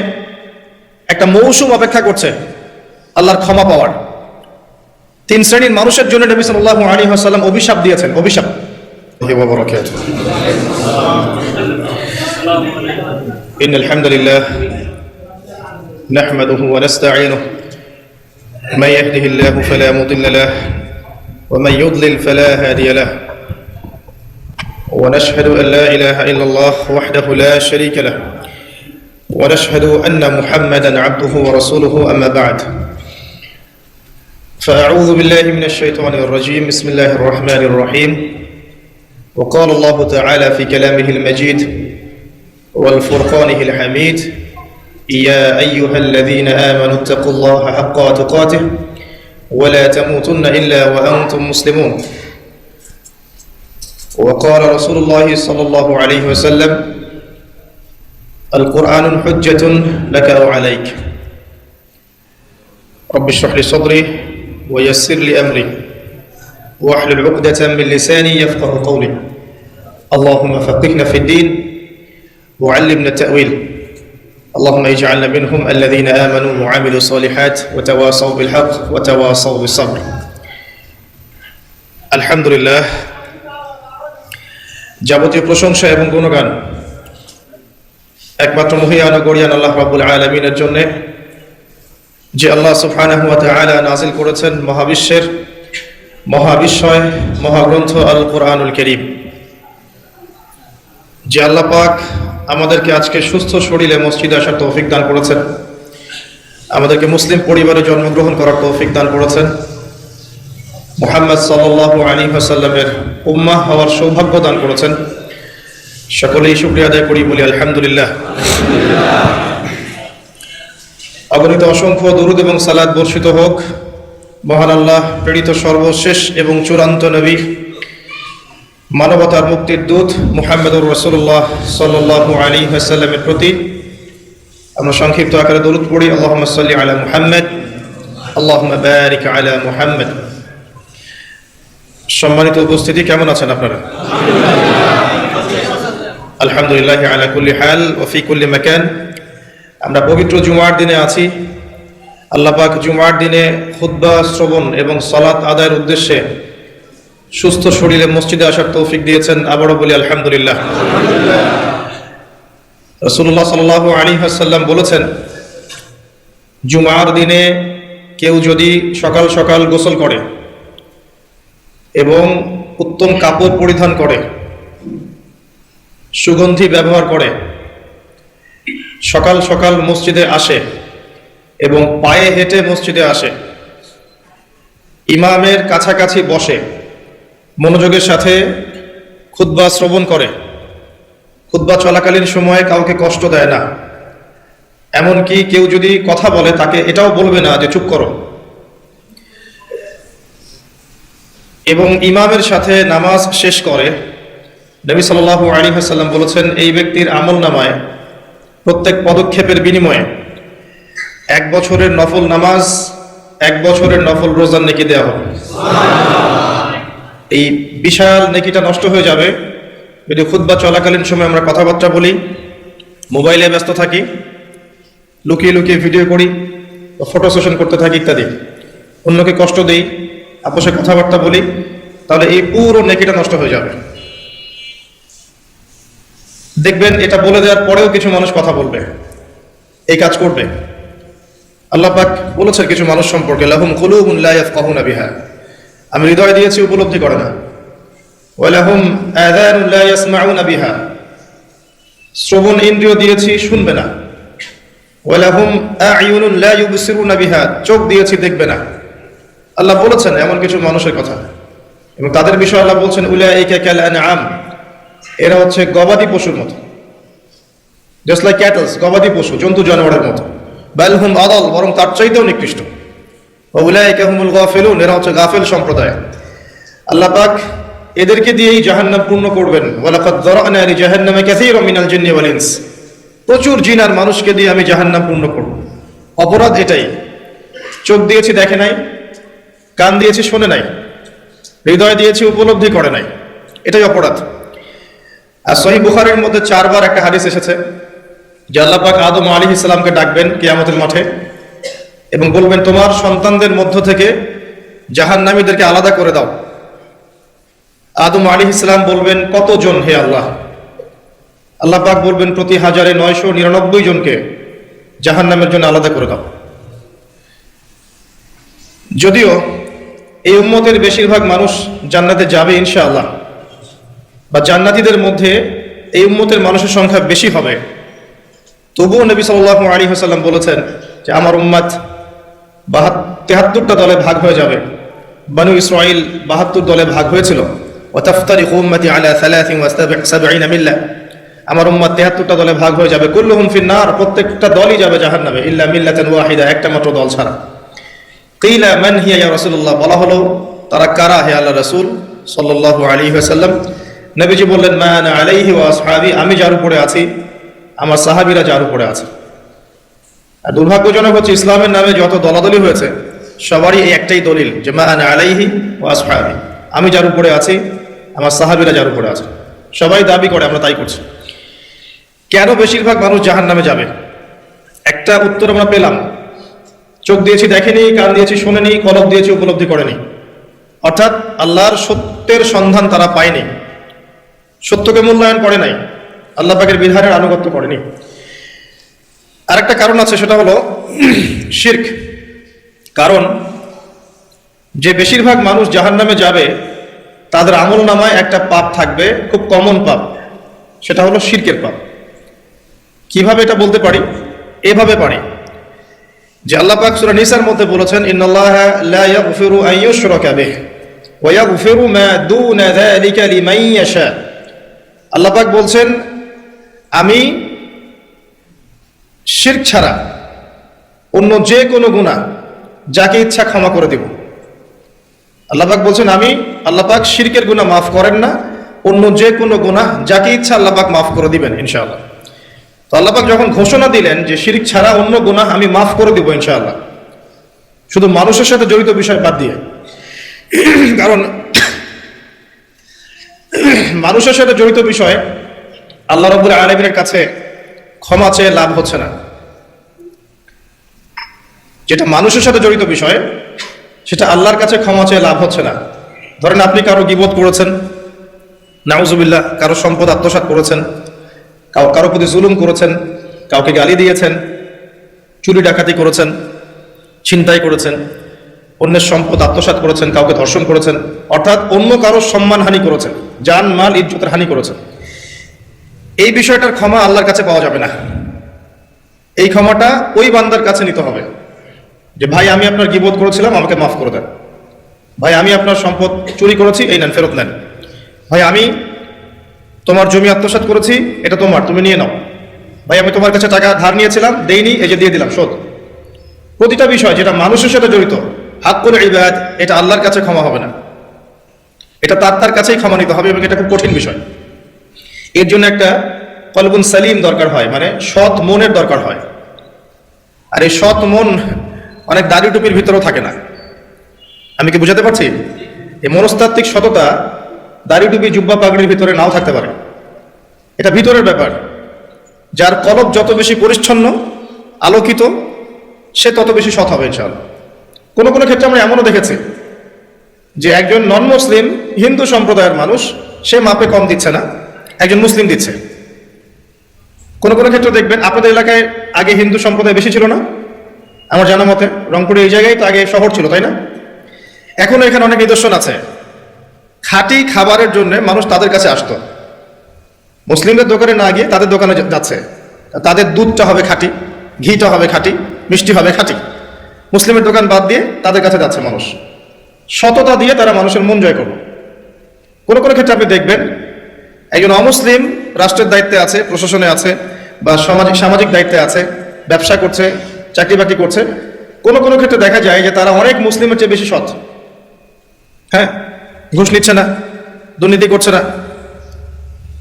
একটা মৌসুম অপেক্ষা করছে, আল্লাহর ক্ষমা পাওয়ার। তিন শ্রেণীর মানুষের জন্য নবী সাল্লাল্লাহু আলাইহি ওয়াসাল্লাম অভিশাপ দিয়েছেন। অভিশাপ। ইন্নাল হামদুলিল্লাহ নাহমাদুহু ওয়া নাস্তাঈনুহু মান ইয়াহদিহিল্লাহু ফালা মুদিল্লা লাহু ওয়া মান ইউদ্লিল ফালা হাদিয়া লাহু ওয়া নাশহাদু আন লা ইলাহা ইল্লাল্লাহ ওয়াহদাহু লা শারীকা লাহু ওয়া নাশহাদু আন্না মুহাম্মাদান আবদুহু ওয়া রাসূলুহু আম্মা বা'দ فأعوذ بالله من الشيطان الرجيم بسم الله الرحمن الرحيم وقال الله تعالى في كلامه المجيد والفرقانه الحميد يا أيها الذين آمنوا اتقوا الله حق تقاته ولا تموتن إلا وأنتم مسلمون وقال رسول الله صلى الله عليه وسلم القرآن حجة لك أو عليك رب اشرح لي صدري ويسر لي أمري واحلل عقدة من لساني يفقه قولي اللهم فقهنا في الدين وعلمنا التأويل اللهم اجعلنا منهم الذين آمنوا وعملوا الصالحات وتواصوا بالحق وتواصوا بالصبر الحمد لله যাবতীয় প্রশংসা এবং গুণগান একমাত্র মহিয়ান ও গরিয়ান আল্লাহ রাব্বুল আলামিনের জন্য, যে আল্লাহ সুবহানাহু ওয়া তাআলা নাযিল করেছেন মহাবিশ্বের মহাবিশ্বয় মহাগ্রন্থ আল কোরআনুল কারীম। যে আল্লাহ পাক আমাদেরকে আজকে সুস্থ শরীরে মসজিদে আসার তৌফিক দান করেছেন, আমাদেরকে মুসলিম পরিবারে জন্মগ্রহণ করার তৌফিক দান করেছেন, মুহাম্মদ সাল্লাল্লাহু আলাইহি ওয়াসাল্লামের উম্মাহ হওয়ার সৌভাগ্য দান করেছেন, সকলেই শুকরিয়া আদায় করি, বলি আলহামদুলিল্লাহ। অগণিত অসংখ্য দুরূদ এবং সালাত বর্ষিত হোক মহান আল্লাহ প্রেরিত সর্বশেষ এবং চূড়ান্ত নবী, মানবতার মুক্তির দূত মুহাম্মদুর রাসূলুল্লাহ সাল্লাল্লাহু আলাইহি ওয়াসাল্লামের প্রতি। আমরা সংক্ষিপ্ত আকারে দরুদ পড়ি, আল্লাহুম্মা সাল্লি আলা মুহাম্মদ আল্লাহুম্মা বারিক আলা মুহাম্মদ। সম্মানিত উপস্থিতি, কেমন আছেন আপনারা? আলহামদুলিল্লাহ আলা কুল্লি হাল ওয়া ফি কুল্লি মাকান। আমরা পবিত্র জুমার দিনে আছি। আল্লাহ পাক জুমার দিনে খুতবা শ্রবণ এবং সালাত আদায়ের উদ্দেশ্যে সুস্থ শরীরে মসজিদে আসার তৌফিক দিয়েছেন, আবারও বলি আলহামদুলিল্লাহ। রাসূলুল্লাহ সাল্লাল্লাহু আলাইহি ওয়াসাল্লাম বলেছেন, জুমার দিনে কেউ যদি সকাল সকাল গোসল করে এবং উত্তম কাপড় পরিধান করে, সুগন্ধি ব্যবহার করে, সকাল সকাল মসজিদে আসে এবং পায়ে হেঁটে মসজিদে আসে, ইমামের কাছাকাছি বসে, মনোযোগের সাথে খুতবা শ্রবণ করে, খুতবা চলাকালীন সময়ে কাউকে কষ্ট দেয় না, এমনকি কেউ যদি কথা বলে তাকে এটাও বলবে না যে চুপ করো, এবং ইমামের সাথে নামাজ শেষ করে, নবী সাল্লাল্লাহু আলাইহি ওয়াসাল্লাম বলেছেন, এই ব্যক্তির আমলনামায় প্রত্যেক পদক্ষেপের বিনিময়ে 1 বছরের নফল নামাজ, 1 বছরের নফল রোজার নেকি দেওয়া হবে। এই বিশাল নেকিটা নষ্ট হয়ে যাবে যদি খুতবা চলাকালীন সময় আমরা কথাবার্তা বলি, মোবাইলে ব্যস্ত থাকি, লুকিয়ে লুকিয়ে ভিডিও করি, ফটো সেশন করতে থাকি ইত্যাদি, অন্যকে কষ্ট দেই, আপোষে কথাবার্তা বলি, তাহলে এই পুরো নেকিটা নষ্ট হয়ে যাবে। দেখবেন এটা বলে দেওয়ার পরেও কিছু মানুষ কথা বলবে, এই কাজ করবে। আল্লাহ পাক বলেছেন কিছু মানুষ সম্পর্কে, লাহুম কুলুবুন লা ইয়াফকাহুনা বিহা, আমি হৃদয় দিয়েছি উপলব্ধি করে না, ওয়া লাহুম আযানুন লা ইয়াসমাউনা বিহা, শ্রবণ ইন্দ্রিয় দিয়েছি শুনবে না, ওয়া লাহুম আ'য়ুনুন লা ইউবসিরুনা বিহা, চোখ দিয়েছি দেখবে না। আল্লাহ বলেছেন এমন কিছু মানুষের কথা, এবং তাদের বিষয়ে আল্লাহ বলছেন, উলাইকা কাল আনআম, এরা হচ্ছে গবাদি পশুর মতো, জাস্ট লাইক ক্যাটলস, গবাদি পশু, জন্তু জানোয়ারের মতো। বাল হুম আদাল, বরং তার চাইতেও নিকৃষ্ট। ওয়া উলাইকা হুমুল গাফিলুন, এরা হচ্ছে গাফিল সম্প্রদায়। আল্লাহ পাক এদেরকে দিয়েই জাহান্নাম পূর্ণ করবেন। ওয়া লাকাদ যারানা লি জাহান্নামা কাসীরাম মিনাল জিন্নি ওয়াল ইনস, প্রচুর জিন আর মানুষকে দিয়ে আমি জাহান্নাম পূর্ণ করব। অপরাধ এটাই, চোখ দিয়েছি দেখে নাই, কান দিয়েছি শোনে নাই, হৃদয় দিয়েছি উপলব্ধি করে নাই, এটাই অপরাধ। আর সহিহ বুখারীর মধ্যে 4 বার একটা হাদিস এসেছে যে আল্লাহ পাক আদম আলাইহিস সালামকে ডাকবেন কিয়ামতের মাঠে, এবং বলবেন তোমার সন্তানদের মধ্য থেকে জাহান্নামীদেরকে আলাদা করে দাও। আদম আলাইহিস সালাম বলবেন কতজন হে আল্লাহ? আল্লাহ পাক বলবেন প্রতি 1999 জনকে জাহান্নামের জন্য আলাদা করে দাও। যদিও এই উম্মতের বেশিরভাগ মানুষ জান্নাতে যাবে ইনশাআল্লাহ, বা জান্নাতীদের মধ্যে এই উম্মতের মানুষের সংখ্যা বেশি হবে, তবুও নবী সাল্লাল্লাহু আলাইহি ওয়াসাল্লাম বলেছেন যে আমার উম্মত 73টা দলে ভাগ হয়ে যাবে। বনু ইসরাঈল 72 দলে ভাগ হয়েছিল। ওয়া তাফতারিকু উম্মতি আলা 73 মিল্লাহ, আমার উম্মত 73টা দলে ভাগ হয়ে যাবে। কুল্লুহুম ফিন্নার, প্রত্যেকটা দলই যাবে জাহান্নামে, ইল্লা মিল্লাতান ওয়াহিদা, একটা মাত্র দল ছাড়া। কিলা মান হিয়া ইয়া রাসূলুল্লাহ, বলা হলো তারা কারা হে আল্লাহ রাসূল সাল্লাল্লাহু আলাইহি ওয়াসাল্লাম? নবীজি বললেন মা আনা আলাইহি ওয়া আসহাবি, আমি যার উপরে আছি, আমার সাহাবীরা যার উপরে আছে। আর দুর্ভাগ্যজনক হচ্ছে ইসলামের নামে যত দলাদলি হয়েছে সবারই এই একটাই দলিল যে মা আনা আলাইহি ওয়া আসহাবি, আমি যার উপরে আছি, আমার সাহাবীরা যার উপরে আছে। সবাই দাবি করে, আমরা তাই করছি। কেন বেশিরভাগ মানুষ জাহান্নামে যাবে? একটা উত্তর আমরা পেলাম, চোখ দিয়েছি দেখেনি, কান দিয়েছি শোনেনি, কলব দিয়েছি উপলব্ধি করেনি। অর্থাৎ আল্লাহর সত্যের সন্ধান তারা পায়নি, সত্যকে মূল্যায়ন করে নাই, আল্লাহ পাকের বিধানের আনুগত্য করেনি। আরেকটা কারণ আছে, সেটা হলো শিরক। কারণ যে বেশিরভাগ মানুষ জাহান্নামে যাবে তাদের আমল নামায় একটা পাপ থাকবে, খুব কমন পাপ, সেটা হলো শিরকের পাপ। কিভাবে এটা বলতে পারি? এভাবে পারি যে আল্লাহ পাক সূরা নিসার মধ্যে বলেছেন ইন্নাল্লাহা লা ইয়াগফিরু আন ইউশরাকা বিহি ওয়া ইয়াগফিরু মা দুনা যালিকা লিমান ইয়াশা। আল্লাহ পাক বলছেন আমি শিরক ছাড়া অন্য যে কোনো গুনাহ যাকে ইচ্ছা ক্ষমা করে দেব। আল্লাহ পাক বলছেন আমি, আল্লাহ পাক শিরকের গুনাহ মাফ করেন না, অন্য যে কোনো গুনাহ যাকে ইচ্ছা আল্লাহ পাক মাফ করে দিবেন ইনশাআল্লাহ। তো আল্লাহ পাক যখন ঘোষণা দিলেন যে শিরক ছাড়া অন্য গুনাহ আমি মাফ করে দিব ইনশাআল্লাহ, শুধু মানুষের সাথে জড়িত বিষয় বাদ দিয়ে, কারণ মানুষের সাথে জড়িত বিষয় আল্লাহ রাব্বুল আলামিনের কাছে ক্ষমা চেয়ে লাভ হচ্ছে না। যেটা মানুষের সাথে জড়িত বিষয় সেটা আল্লাহর কাছে ক্ষমা চেয়ে লাভ হচ্ছে না। ধরেন আপনি কারো গীবত করেছেন, নাউজুবিল্লাহ, কারো সম্পদ আত্মসাৎ করেছেন, কারো প্রতি জুলুম করেছেন, কাউকে গালি দিয়েছেন, চুরি ডাকাতি করেছেন, ছিনতাই করেছেন, অন্যের সম্পদ আত্মসাৎ করেছেন, কাউকে ধর্ষণ করেছেন, অর্থাৎ অন্য কারো সম্মান হানি করেছেন, জান মাল ইজ্জতের হানি করেছেন। এই বিষয়টার ক্ষমা আল্লাহর কাছে পাওয়া যাবে না। এই ক্ষমাটা ওই বান্দার কাছে নিতে হবে যে ভাই আমি আপনার গীবত করেছিলাম, আমাকে মাফ করে দেন। ভাই আমি আপনার সম্পদ চুরি করেছি, এই নেন, ফেরত নেন। ভাই আমি তোমার জমি আত্মসাৎ করেছি, এটা তোমার, তুমি নিয়ে নাও। ভাই আমি তোমার কাছে টাকা ধার নিয়েছিলাম, দেইনি, এই যে দিয়ে দিলাম, শোধ। প্রতিটা বিষয় যেটা মানুষের সাথে জড়িত, হাক্কুল ইবাদ, এটা আল্লাহর কাছে ক্ষমা হবে না, এটা তার কাছেই ক্ষমা নিতে হবে, এবং এটা খুব কঠিন বিষয়। এর জন্য একটা কলবুন সালিম দরকার হয়, মানে সৎ মনের দরকার হয়। আর এই সৎ মন অনেক দাড়ি টুপির ভিতরেও থাকে না। আমি কি বুঝাতে পারছি? এই মনস্তাত্ত্বিক সততা দাড়ি টুপি জুব্বা পাগড়ির ভিতরে নাও থাকতে পারে, এটা ভিতরের ব্যাপার। যার কলব যত বেশি পরিচ্ছন্ন আলোকিত, সে তত বেশি সৎ হবে ইনশাআল্লাহ। কোনো কোনো ক্ষেত্রে আমরা এমনও দেখেছি যে একজন নন মুসলিম হিন্দু সম্প্রদায়ের মানুষ, সে মাপে কম দিচ্ছে না, একজন মুসলিম দিচ্ছে। কোনো কোনো ক্ষেত্রে দেখবেন আপনাদের এলাকায় আগে হিন্দু সম্প্রদায় বেশি ছিল না? আমার জানা মতে রংপুরে এই জায়গায় তো আগে শহর ছিল, তাই না? এখনো এখানে অনেক নিদর্শন আছে। খাঁটি খাবারের জন্য মানুষ তাদের কাছে আসতো, মুসলিমদের দোকানে না গিয়ে তাদের দোকানে যাচ্ছে। তাদের দুধটা হবে খাঁটি, ঘিটা হবে খাঁটি, মিষ্টি হবে খাঁটি। মুসলিমের দোকান বাদ দিয়ে তাদের কাছে যাচ্ছে মানুষ, সততা দিয়ে তারা মানুষের মন জয় করবে। কোনো কোনো ক্ষেত্রে আপনি দেখবেন একজন অমুসলিম রাষ্ট্রের দায়িত্বে আছে, প্রশাসনে আছে, বা সামাজিক দায়িত্বে আছে, ব্যবসা করছে, চাকরি বাকরি করছে। কোনো কোনো ক্ষেত্রে দেখা যায় যে তারা অনেক মুসলিমের চেয়ে বেশি সৎ। হ্যাঁ, ঘুষ নিচ্ছে না, দুর্নীতি করছে না,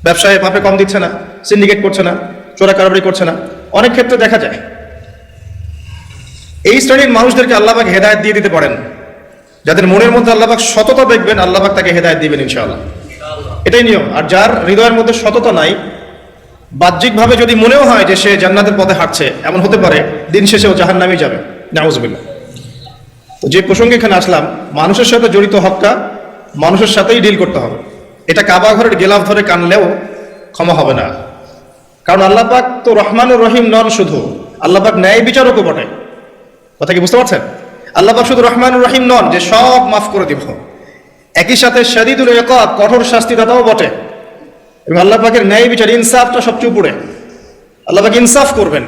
ব্যবসায় মাপে কম দিচ্ছে না, সিন্ডিকেট করছে না, চোরা কারবারি করছে না, অনেক ক্ষেত্রে দেখা যায়। এই শ্রেণীর মানুষদেরকে আল্লাহ পাক হেদায়েত দিয়ে দিতে পারেন। যাদের মনের মধ্যে আল্লাহ পাক সততা দেখবেন, আল্লাহ পাক তাকে হেদায়েত দিবেন ইনশাআল্লাহ, এটাই নিয়ম। আর যার হৃদয়ের মধ্যে সততা নাই, বাহ্যিকভাবে যদি মনেও হয় যে সে জান্নাতের পথে হাঁটছে, এমন হতে পারে দিন শেষে ও জাহান্নামেই যাবে। নাউজুবিল্লাহ। তো যে প্রসঙ্গে এখানে আসলাম, মানুষের সাথে জড়িত হকটা মানুষের সাথেই ডিল করতে হবে। এটা কাবা ঘরের গেলাফ ধরে কানলেও ক্ষমা হবে না, কারণ আল্লাহ পাক তো রহমানুর রহিম নন, শুধু আল্লাহ পাক ন্যায় বিচারকও বটে। কথা কি বুঝতে পারছেন? আল্লাহ পাক শুধু রহমানুর রহিম নন যে সব মাফ করে দিব, একই সাথে শাদীদুল ইকাব, কঠোর শাস্তিদাতাও বটে। এবং আল্লাহ পাকের ন্যায় বিচার, ইনসাফটা সবচেয়ে উপরে। আল্লাহ পাক ইনসাফ করবেন,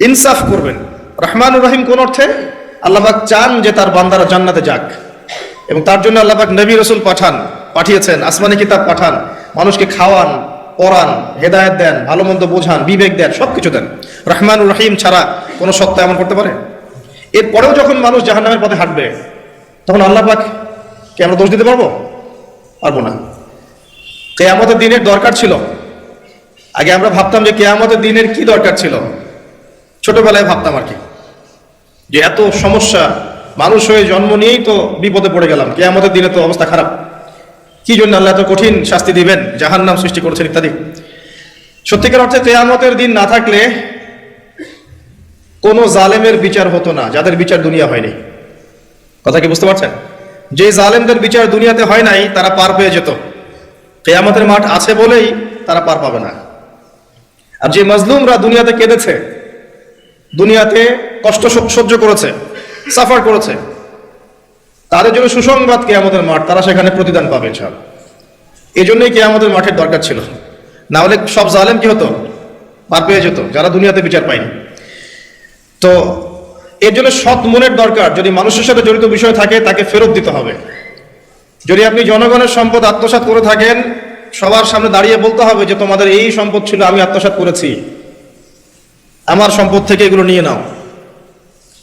ইনসাফ করবেন। রহমানুর রহিম কোন অর্থে? আল্লাহ পাক চান যে তার বান্দারা জান্নাতে যাক, এবং তার জন্য আল্লাহ পাক নবী রাসূল পাঠিয়েছেন, আসমানি কিতাব পাঠান, মানুষকে খাওয়ান, পড়ান, হেদায়েত দেন, ভালো মন্দ বোঝান, বিবেক দেন, সবকিছু দেন। রহমানুর রহিম ছাড়া কোন সত্তা এমন করতে পারে? এরপরেও যখন মানুষ জাহান্নামের পথে হাঁটবে, তখন আল্লাহ পাক কে আমরা দোষ দিতে পারবো? পারবো না। কিয়ামতের দিনের দরকার ছিল। আগে আমরা ভাবতাম যে কিয়ামতের দিনের কি দরকার ছিল, ছোটবেলায় ভাবতাম আর কি, যে এত সমস্যা, মানুষ হয়ে জন্ম নিয়েই তো বিপদে পড়ে গেলাম, কিয়ামতের দিনে তো অবস্থা খারাপ, কি জন্য আল্লাহ এত কঠিন শাস্তি দিবেন, জাহান্নাম সৃষ্টি করেছেন ইত্যাদি। সত্যিকার অর্থে কিয়ামতের দিন না থাকলে কোনো জালেমের বিচার হতো না, যাদের বিচার দুনিয়া হয়নি। কথা কি বুঝতে পারছেন? যে জালেমদের বিচার দুনিয়াতে হয় নাই, তারা পার পেয়ে যেত। কিয়ামতের মাঠ আছে বলেই তারা পার পাবে না। আর যে মাজলুমরা দুনিয়াতে কেঁদেছে, দুনিয়াতে কষ্ট সহ্য করেছে, সাফার করেছে, তাদের জন্য সুসংবাদ কিয়ামতের মাঠ, তারা সেখানে প্রতিদান পাবে ইনশাআল্লাহ। এই জন্যই কিয়ামতের মাঠের দরকার ছিল, না হলে সব জালেম কি হতো? পার পেয়ে যেত, যারা দুনিয়াতে বিচার পায়নি। তো এর জন্য সৎ মনের দরকার। যদি মানুষের সাথে জড়িত বিষয় থাকে, তাকে ফেরত দিতে হবে। যদি আপনি জনগণের সম্পদ আত্মসাৎ করে থাকেন, সবার সামনে দাঁড়িয়ে বলতে হবে যে তোমাদের এই সম্পদ ছিল, আমি আত্মসাৎ করেছি, আমার সম্পদ থেকে এগুলো নিয়ে নাও।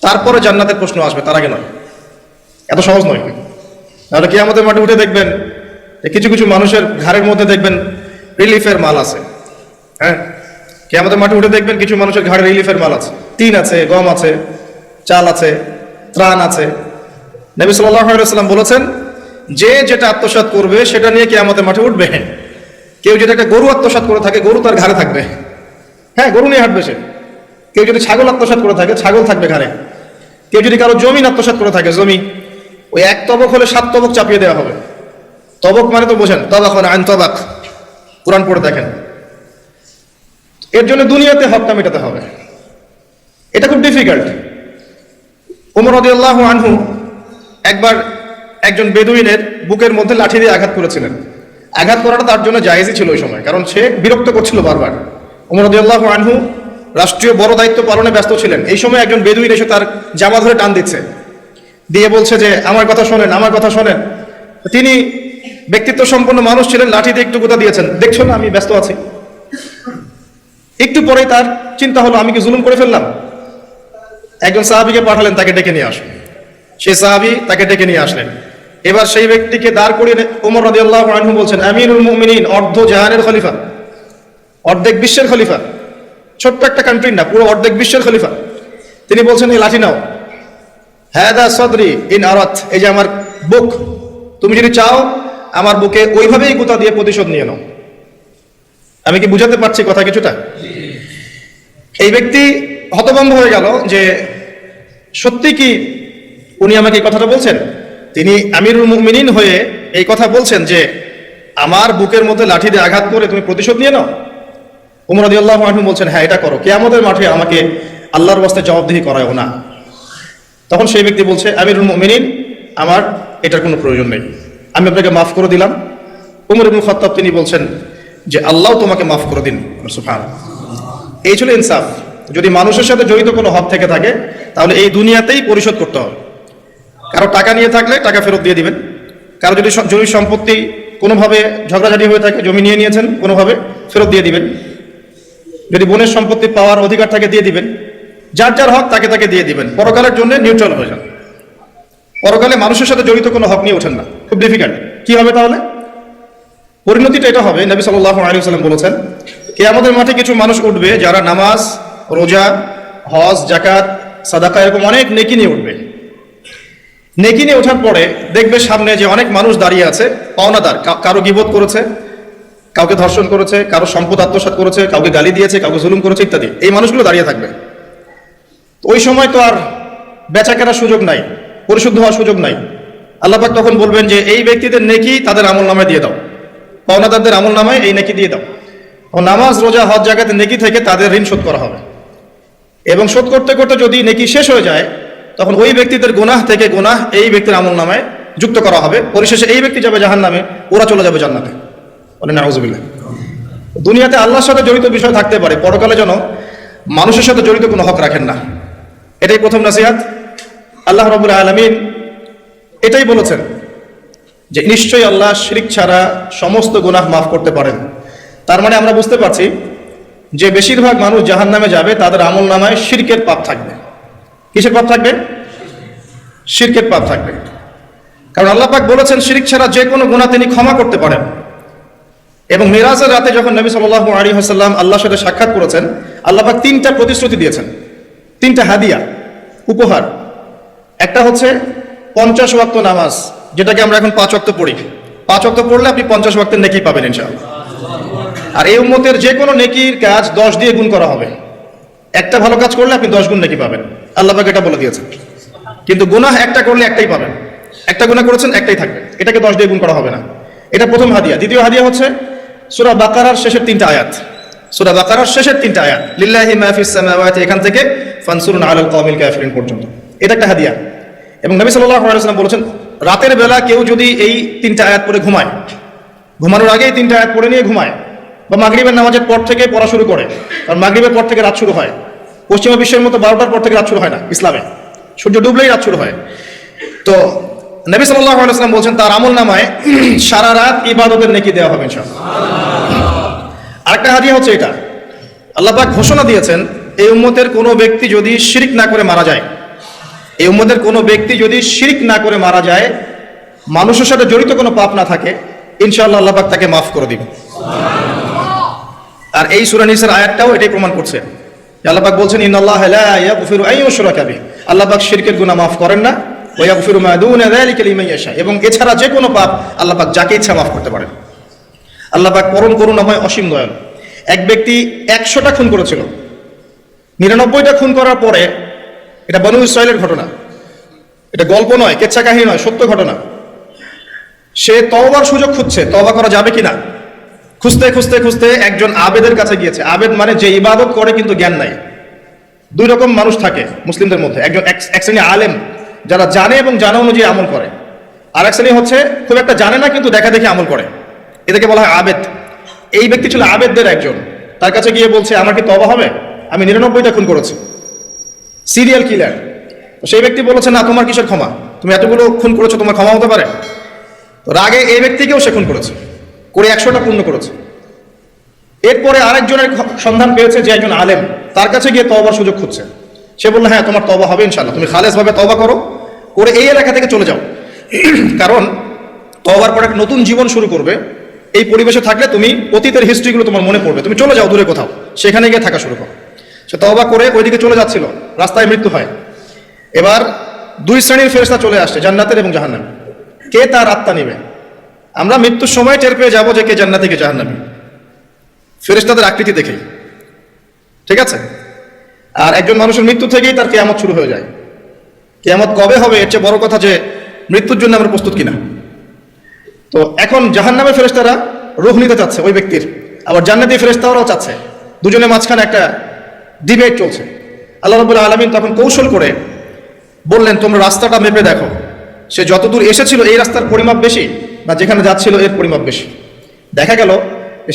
তারপরে জান্নাতের প্রশ্ন আসবে, তার আগে নয়। এত সহজ নয়। তাহলে কিয়ামতের মাঠে উঠে দেখবেন কিছু কিছু মানুষের ঘাড়ের মধ্যে দেখবেন রিলিফের মাল আছে। হ্যাঁ, কিয়ামতের মাঠে উঠে দেখবেন কিছু মানুষের ঘাড়ে রিলিফের মাল আছে, টিন আছে, গম আছে, চাল আছে, ত্রাণ আছে। নবী সাল্লাল্লাহু আলাইহি ওয়াসাল্লাম বলেছেন, যে যেটা আত্মসাৎ করবে সেটা নিয়ে কিয়ামতের মাঠে উঠবে। কেউ যদি একটা গরু আত্মসাৎ করে থাকে, গরু তার ঘাড়ে থাকবে। হ্যাঁ, গরু নিয়ে হাঁটবে সে। কেউ যদি ছাগল আত্মসাৎ করে থাকে, ছাগল থাকবে ঘাড়ে। কেউ যদি কারো জমি আত্মসাৎ করে থাকে, জমি, ওই এক তবক হলে 7 তবক চাপিয়ে দেওয়া হবে। তবক মানে তো বোঝেন, তবাক আন তবাক, কোরআন পড়ে দেখেন। এর জন্য দুনিয়াতে হকটা মেটাতে হবে, এটা খুব ডিফিকাল্ট। ওমর রাদিয়াল্লাহু আনহু একবার একজন বেদুইনের বুকের মধ্যে লাঠি দিয়ে আঘাত করেছিলেন। আঘাত করাটা তার জন্য জায়েজই ছিল ওই সময়, কারণ সে বিরক্ত করছিল বারবার। ওমর রাদিয়াল্লাহু আনহু রাষ্ট্রীয় বড় দায়িত্ব পালনে ব্যস্ত ছিলেন। এই সময় একজন বেদুইন এসে তার জামা ধরে টান দিচ্ছে, দিয়ে বলছে যে আমার কথা শোনেন, আমার কথা শোনেন। তিনি ব্যক্তিত্ব সম্পন্ন মানুষ ছিলেন, লাঠি দিয়ে একটু গুতা দিয়েছেন, দেখছো না আমি ব্যস্ত আছি। একটু পরেই তার চিন্তা হলো, আমি কি জুলুম করে ফেললাম? একজন সাহাবীকে পাঠালেন, তাকে ডেকে নিয়ে আসুন। সেই সাহাবী তাকে ডেকে নিয়ে আসলেন। এবার সেই ব্যক্তিকে দাঁড় করিয়ে ওমর রাদিয়াল্লাহু আনহু বলছেন, আমিরুল মুমিনিন, অর্ধ জাহানের খলিফা, অর্ধেক বিশ্বের খলিফা, ছোট্ট একটা কান্ট্রি না, পুরো অর্ধেক বিশ্বের খলিফা। তিনি বলছেন, এই লাঠি নাও। হাদা সদরি ইন আরাত, এই যে আমার বুক, তুমি যদি চাও আমার বুকে ওইভাবেই গুতা দিয়ে প্রতিশোধ নিয়ে নাও। আমি কি বুঝাতে পারছি কথা কিছুটা? এই ব্যক্তি হতভম্ব হয়ে গেল যে সত্যি কি উনি আমাকে এই কথাটা বলছেন? তিনি আমিরুল মুমিনিন হয়ে এই কথা বলছেন যে আমার বুকের মধ্যে লাঠি দিয়ে আঘাত করে তুমি প্রতিশোধ নিয়ে নাও। ওমর রাদিয়াল্লাহু আনহু বলছেন, হ্যাঁ এটা করো, কিয়ামতের মাঠে আমাকে আল্লাহর ওয়াস্তে জবাবদিহি করায়ও না। তখন সেই ব্যক্তি বলছে, আমিরুল মুমিনিন, আমার এটার কোনো প্রয়োজন নেই, আমি আপনাকে মাফ করে দিলাম। ওমর ইবনে খাত্তাব তিনি বলছেন যে আল্লাহ তোমাকে মাফ করে দিন। সুবহানাল্লাহ। এই ছিল ইনসাফ। যদি মানুষের সাথে জড়িত কোনো হক থেকে থাকে, তাহলে এই দুনিয়াতেই পরিশোধ করতে হবে। কারো টাকা নিয়ে থাকলে টাকা ফেরত দিয়ে দিবেন। কারো যদি জমি সম্পত্তি কোনোভাবে ঝগড়াঝাটি হয়ে থাকে, জমি নিয়ে নিয়েছেন, কোনোভাবে ফেরত দিয়ে দিবেন। যদি বোনের সম্পত্তি পাওয়ার অধিকার থাকে দিয়ে দিবেন। যার যার হক তাকে তাকে দিয়ে দিবেন। পরকালের জন্য নিউট্রাল হয়ে যান। পরকালে মানুষের সাথে জড়িত কোনো হক নিয়ে ওঠেন না। খুব ডিফিকাল্ট। কি হবে তাহলে? পরিণতিটা এটা হবে, নবী সাল্লাল্লাহু আলাইহি ওয়াসাল্লাম বলেছেন, কিয়ামতের মাঠে কিছু মানুষ উঠবে যারা নামাজ, রোজা, হজ, যাকাত, সাদাকা এরকম অনেক নেকি নিয়ে উঠবে। নেকি নিয়ে ওঠার পরে দেখবে সামনে যে অনেক মানুষ দাঁড়িয়ে আছে, পাওনাদার, কারো গীবত করেছে, কাউকে ধর্ষণ করেছে, কারো সম্পদ আত্মসাৎ করেছে, কাউকে গালি দিয়েছে, কাউকে জুলুম করেছে ইত্যাদি। এই মানুষগুলো দাঁড়িয়ে থাকবে। তো ওই সময় তো আর বেচা কেনার সুযোগ নাই, পরিশুদ্ধ হওয়ার সুযোগ নাই। আল্লাহ পাক তখন বলবেন যে এই ব্যক্তিদের নেকি তাদের আমল নামায় দিয়ে দাও, পাওনাদারদের আমল নামায় এই নেকি দিয়ে দাও। ও নামাজ রোজা হজ জাকাতের নেকি থেকে তাদের ঋণ শোধ করা হবে, এবং শোধ করতে করতে যদি নেকি শেষ হয়ে যায় তখন ওই ব্যক্তিদের গুনাহ থেকে গুনাহ এই ব্যক্তির আমল নামায় যুক্ত করা হবে। পরিশেষে এই ব্যক্তি যাবে জাহান্নামে, ওরা চলে যাবে জান্নাতে। বলে নাউজুবিল্লাহ। দুনিয়াতে আল্লাহর সাথে জড়িত বিষয় থাকতে পারে, পরকালে যেন মানুষের সাথে জড়িত কোনো হক রাখেন না। এটাই প্রথম নসিহত। আল্লাহ রাব্বুল আলামিন এটাই বলেছেন যে নিশ্চয়ই আল্লাহ শিরক ছাড়া সমস্ত গুনাহ মাফ করতে পারেন। তার মানে আমরা বুঝতে পারছি যে বেশিরভাগ মানুষ জাহান্নামে যাবে, তাদের আমল নামায় শিরকের পাপ থাকবে। কিসের পাপ থাকবে? শিরকের পাপ থাকবে। কারণ আল্লাহ পাক বলেছেন শিরক ছাড়া যে কোনো গুনাহ তিনি ক্ষমা করতে পারেন। এবং মেরাজের রাতে যখন নবী সাল্লাল্লাহু আলাইহি ওয়াসাল্লাম আল্লাহর সাথে সাক্ষাৎ করেছেন, আল্লাহ পাক 3টা প্রতিশ্রুতি দিয়েছেন, 3টা হাদিয়া, উপহার। একটা হচ্ছে 50 ওয়াক্ত নামাজ, যেটাকে আমরা এখন 5 ওয়াক্ত পড়ি। 5 ওয়াক্ত পড়লে আপনি 50 ওয়াক্তের নেকি পাবেন ইনশাআল্লাহ। আর এই উম্মতের যে কোনো নেকির কাজ 10 দিয়ে গুণ করা হবে। একটা ভালো কাজ করলে আপনি 10 গুণ নেকি পাবেন, আল্লাহ পাক এটা বলে দিয়েছেন। কিন্তু গুনাহ একটা করলে একটাই পাবেন, একটা গুনাহ করেছেন একটাই থাকবে, এটাকে 10 দিয়ে গুণ করা হবে না। এটা প্রথম হাদিয়া। দ্বিতীয় হাদিয়া হচ্ছে সূরা বাকারার শেষের 3টা আয়াত। সূরা বাকারার শেষের 3টা আয়াত, লিল্লাহি মা ফিস সামাওয়াতি, এখান থেকে ফানসুরুন আলাল কওমিল কাফিরিন পর্যন্ত, এটা একটা হাদিয়া। এবং নবী সাল্লাল্লাহু আলাইহি ওয়াসাল্লাম বলেছেন রাতের বেলা কেউ যদি এই 3টা আয়াত পড়ে ঘুমায়, ঘুমানোর আগে এই 3টা আয়াত পড়ে নিয়ে ঘুমায়, বা মাগরিবের নামাজের পর থেকে পড়া শুরু করে, কারণ মাগরিবের পর থেকে রাত শুরু হয়। পশ্চিমা বিশ্বের মতো 12টার পর থেকে রাত শুরু হয় না, ইসলামে সূর্য ডুবলেই রাত শুরু হয়। তো নবী সাল্লাল্লাহু আলাইহি ওয়াসাল্লাম বলছেন তার আমল নামায় সারা রাত ইবাদতের নেকি দেওয়া হবে ইনশাআল্লাহ। আরেকটা হাদিয়া হচ্ছে এটা, আল্লাহ পাক ঘোষণা দিয়েছেন এই উম্মতের কোনো ব্যক্তি যদি শিরক না করে মারা যায়, এই উম্মতের কোনো ব্যক্তি যদি শিরক না করে মারা যায়, মানুষের সাথে জড়িত কোনো পাপ না থাকে, ইনশাআল্লাহ আল্লাহ পাক তাকে মাফ করে দিবেন। আর এই সূরা নিসার আয়াতটাও এটাই প্রমাণ করছে। আল্লাহ পাক বলছেন ইন্নাল্লাহা লা ইয়াগফিরু আন ইউশরাকা বিহি, আল্লাহ পাক শিরকের গুনাহ মাফ করেন না, ওয়া ইয়াগফিরু মা দুনা যালিকা লিমান ইয়াশা, এবং এছাড়া যে কোনো পাপ আল্লাহ পাক যাকে ইচ্ছা মাফ করতে পারেন। আল্লাহ পাক পরম করুণাময়, অসীম দয়ালু। এক ব্যক্তি 100টা খুন করেছিল, 99টা খুন করার পরে, এটা বনু ইসরাইলের ঘটনা, এটা গল্প নয়, কেচ্ছা কাহিনী নয়, সত্য ঘটনা। সে তওবার সুযোগ খুঁজছে, তওবা করা যাবে কিনা খুঁজতে খুঁজতে খুঁজতে একজন আবেদের কাছে গিয়েছে। আবেদ মানে যে ইবাদত করে কিন্তু জ্ঞান নাই। 2 রকম মানুষ থাকে মুসলিমদের মধ্যে, একজন এক শ্রেণী আলেম যারা জানে এবং জানা অনুযায়ী আমল করে, আর এক শ্রেণী হচ্ছে খুব একটা জানে না কিন্তু দেখা দেখে আমল করে, এদেরকে বলা হয় আবেদ। এই ব্যক্তি ছিল আবেদদের একজন। তার কাছে গিয়ে বলছে আমার কি তওবা হবে, আমি 99টা খুন করেছি, সিরিয়াল কিলার। সেই ব্যক্তি বলেছে না, তোমার কিসের ক্ষমা, তুমি এতগুলো খুন করেছো, তোমার ক্ষমা হতে পারে? তো রাগে এই ব্যক্তিকেও সে খুন করেছে, করে 100টা পূর্ণ করেছে। এরপরে আরেকজনের সন্ধান পেয়েছে যে একজন আলেম, তার কাছে গিয়ে তওবার সুযোগ খুঁজছে। সে বলল হ্যাঁ তোমার তওবা হবে ইনশাআল্লাহ, তুমি খালেস ভাবে তওবা করো, করে এই এলাকা থেকে চলে যাও। কারণ তওবার পর একটা নতুন জীবন শুরু করবে, এই পরিবেশে থাকলে তুমি অতীতের হিস্ট্রিগুলো তোমার মনে পড়বে, তুমি চলে যাও দূরে কোথাও, সেখানে গিয়ে থাকা শুরু করো। সে তওবা করে ওইদিকে চলে যাচ্ছিল, রাস্তায় মৃত্যু হয়। এবার 2 শ্রেণীর ফেরেশতা চলে আসছে, জান্নাতের এবং জাহান্নামী। কে তার আত্মা নেবে? আমরা মৃত্যুর সময় টের পেয়ে যাবো যে কে জান্নাতি কে জাহান্নামী, ফেরেশতাদের আকৃতি দেখেই, ঠিক আছে? আর একজন মানুষের মৃত্যু থেকেই তার কিয়ামত শুরু হয়ে যায়। কিয়ামত কবে হবে এর চেয়ে বড় কথা যে মৃত্যুর জন্য আমরা প্রস্তুত কিনা। তো এখন জাহান্নামের ফেরেশতারা রূহ নিতে চাচ্ছে ওই ব্যক্তির, আবার জান্নাতি ফেরেশতারাও চাচ্ছে, দুজনের মাঝখানে একটা ডিবেট চলছে। আল্লাহ রাব্বুল আলামিন তখন কৌশল করে বললেন তোমরা রাস্তাটা মেপে দেখো, সে যতদূর এসেছিল এই রাস্তার পরিমাপ বেশি না যেখানে যাচ্ছিল এর পরিমাপ বেশি। দেখা গেল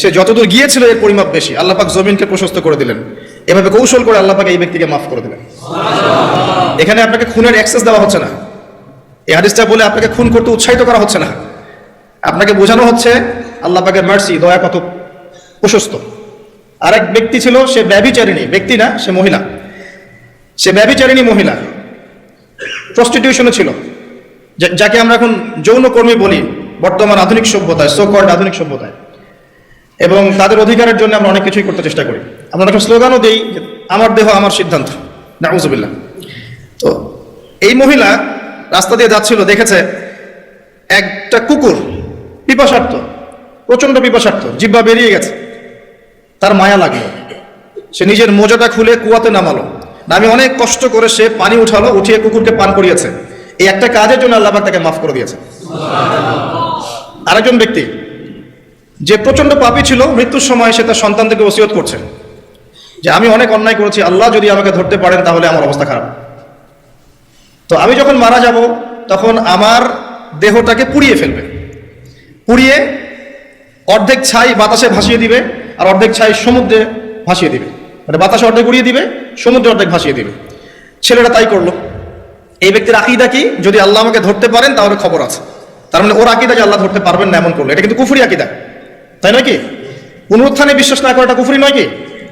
সে যতদূর গিয়েছিল এর পরিমাপ বেশি, আল্লাহ পাক জমিনকে প্রশস্ত করে দিলেন। এভাবে কৌশল করে আল্লাহ পাক এই ব্যক্তিকে মাফ করে দিলেন। এখানে আপনাকে খুনের অ্যাক্সেস দেওয়া হচ্ছে না, এই হাদিসটা বলে আপনাকে খুন করতে উৎসাহিত করা হচ্ছে না, আপনাকে বোঝানো হচ্ছে আল্লাহ পাকের মার্সি, দয়া কত প্রশস্ত। আরেক ব্যক্তি ছিল, সে ব্যভিচারিণী, ব্যক্তি না সে মহিলা, সে ব্যভিচারিণী মহিলা, প্রস্টিটিউশনে ছিল, যাকে আমরা এখন যৌনকর্মী বলি বর্তমান আধুনিক সভ্যতায়, সো কল্ড আধুনিক সভ্যতায়। এবং তাদের অধিকারের জন্য আমরা অনেক কিছুই করতে চেষ্টা করি। আমরা একটা স্লোগানও দিই, আমার দেহ আমার সিদ্ধান্ত, নাউজুবিল্লাহ। তো এই মহিলা রাস্তা দিয়ে যাচ্ছিল, দেখেছে একটা কুকুর পিপাসার্থ, প্রচন্ড পিপাসার্থ, জিহ্বা বেরিয়ে গেছে, তার মায়া লাগলো। সে নিজের মোজাটা খুলে কুয়াতে নামালো, না আমি অনেক কষ্ট করে সে পানি উঠালো, উঠিয়ে কুকুরকে পান করিয়েছে, এই একটা কাজের জন্য আল্লাহ পাক তাকে মাফ করে দিয়েছে। আরেকজন ব্যক্তি যে প্রচন্ড পাপী ছিল, মৃত্যুর সময় সে তার সন্তানদেরকে ওসিয়ত করছে যে আমি অনেক অন্যায় করেছি, আল্লাহ যদি আমাকে ধরতে পারেন তাহলে আমার অবস্থা খারাপ। তো আমি যখন মারা যাব তখন আমার দেহটাকে পুড়িয়ে ফেলবে, পুড়িয়ে অর্ধেক ছাই বাতাসে ভাসিয়ে দিবে আর অর্ধেক ছাই সমুদ্রে ভাসিয়ে দিবে, মানে বাতাসে অর্ধেক উড়িয়ে দিবে, সমুদ্রে অর্ধেক ভাসিয়ে দিবে। ছেলেটা তাই করলো। এই ব্যক্তির আকীদা কি? যদি আল্লাহ আমাকে ধরতে পারেন তাহলে খবর আছে। তার মানে ওর আকীদা যে আল্লাহ ধরতে পারবেন না এমন করলো, এটা কিন্তু কুফরি আকীদা, তাই নয় কি? পুনরুত্থানে বিশ্বাস না করাটা কুফরি নয় কি?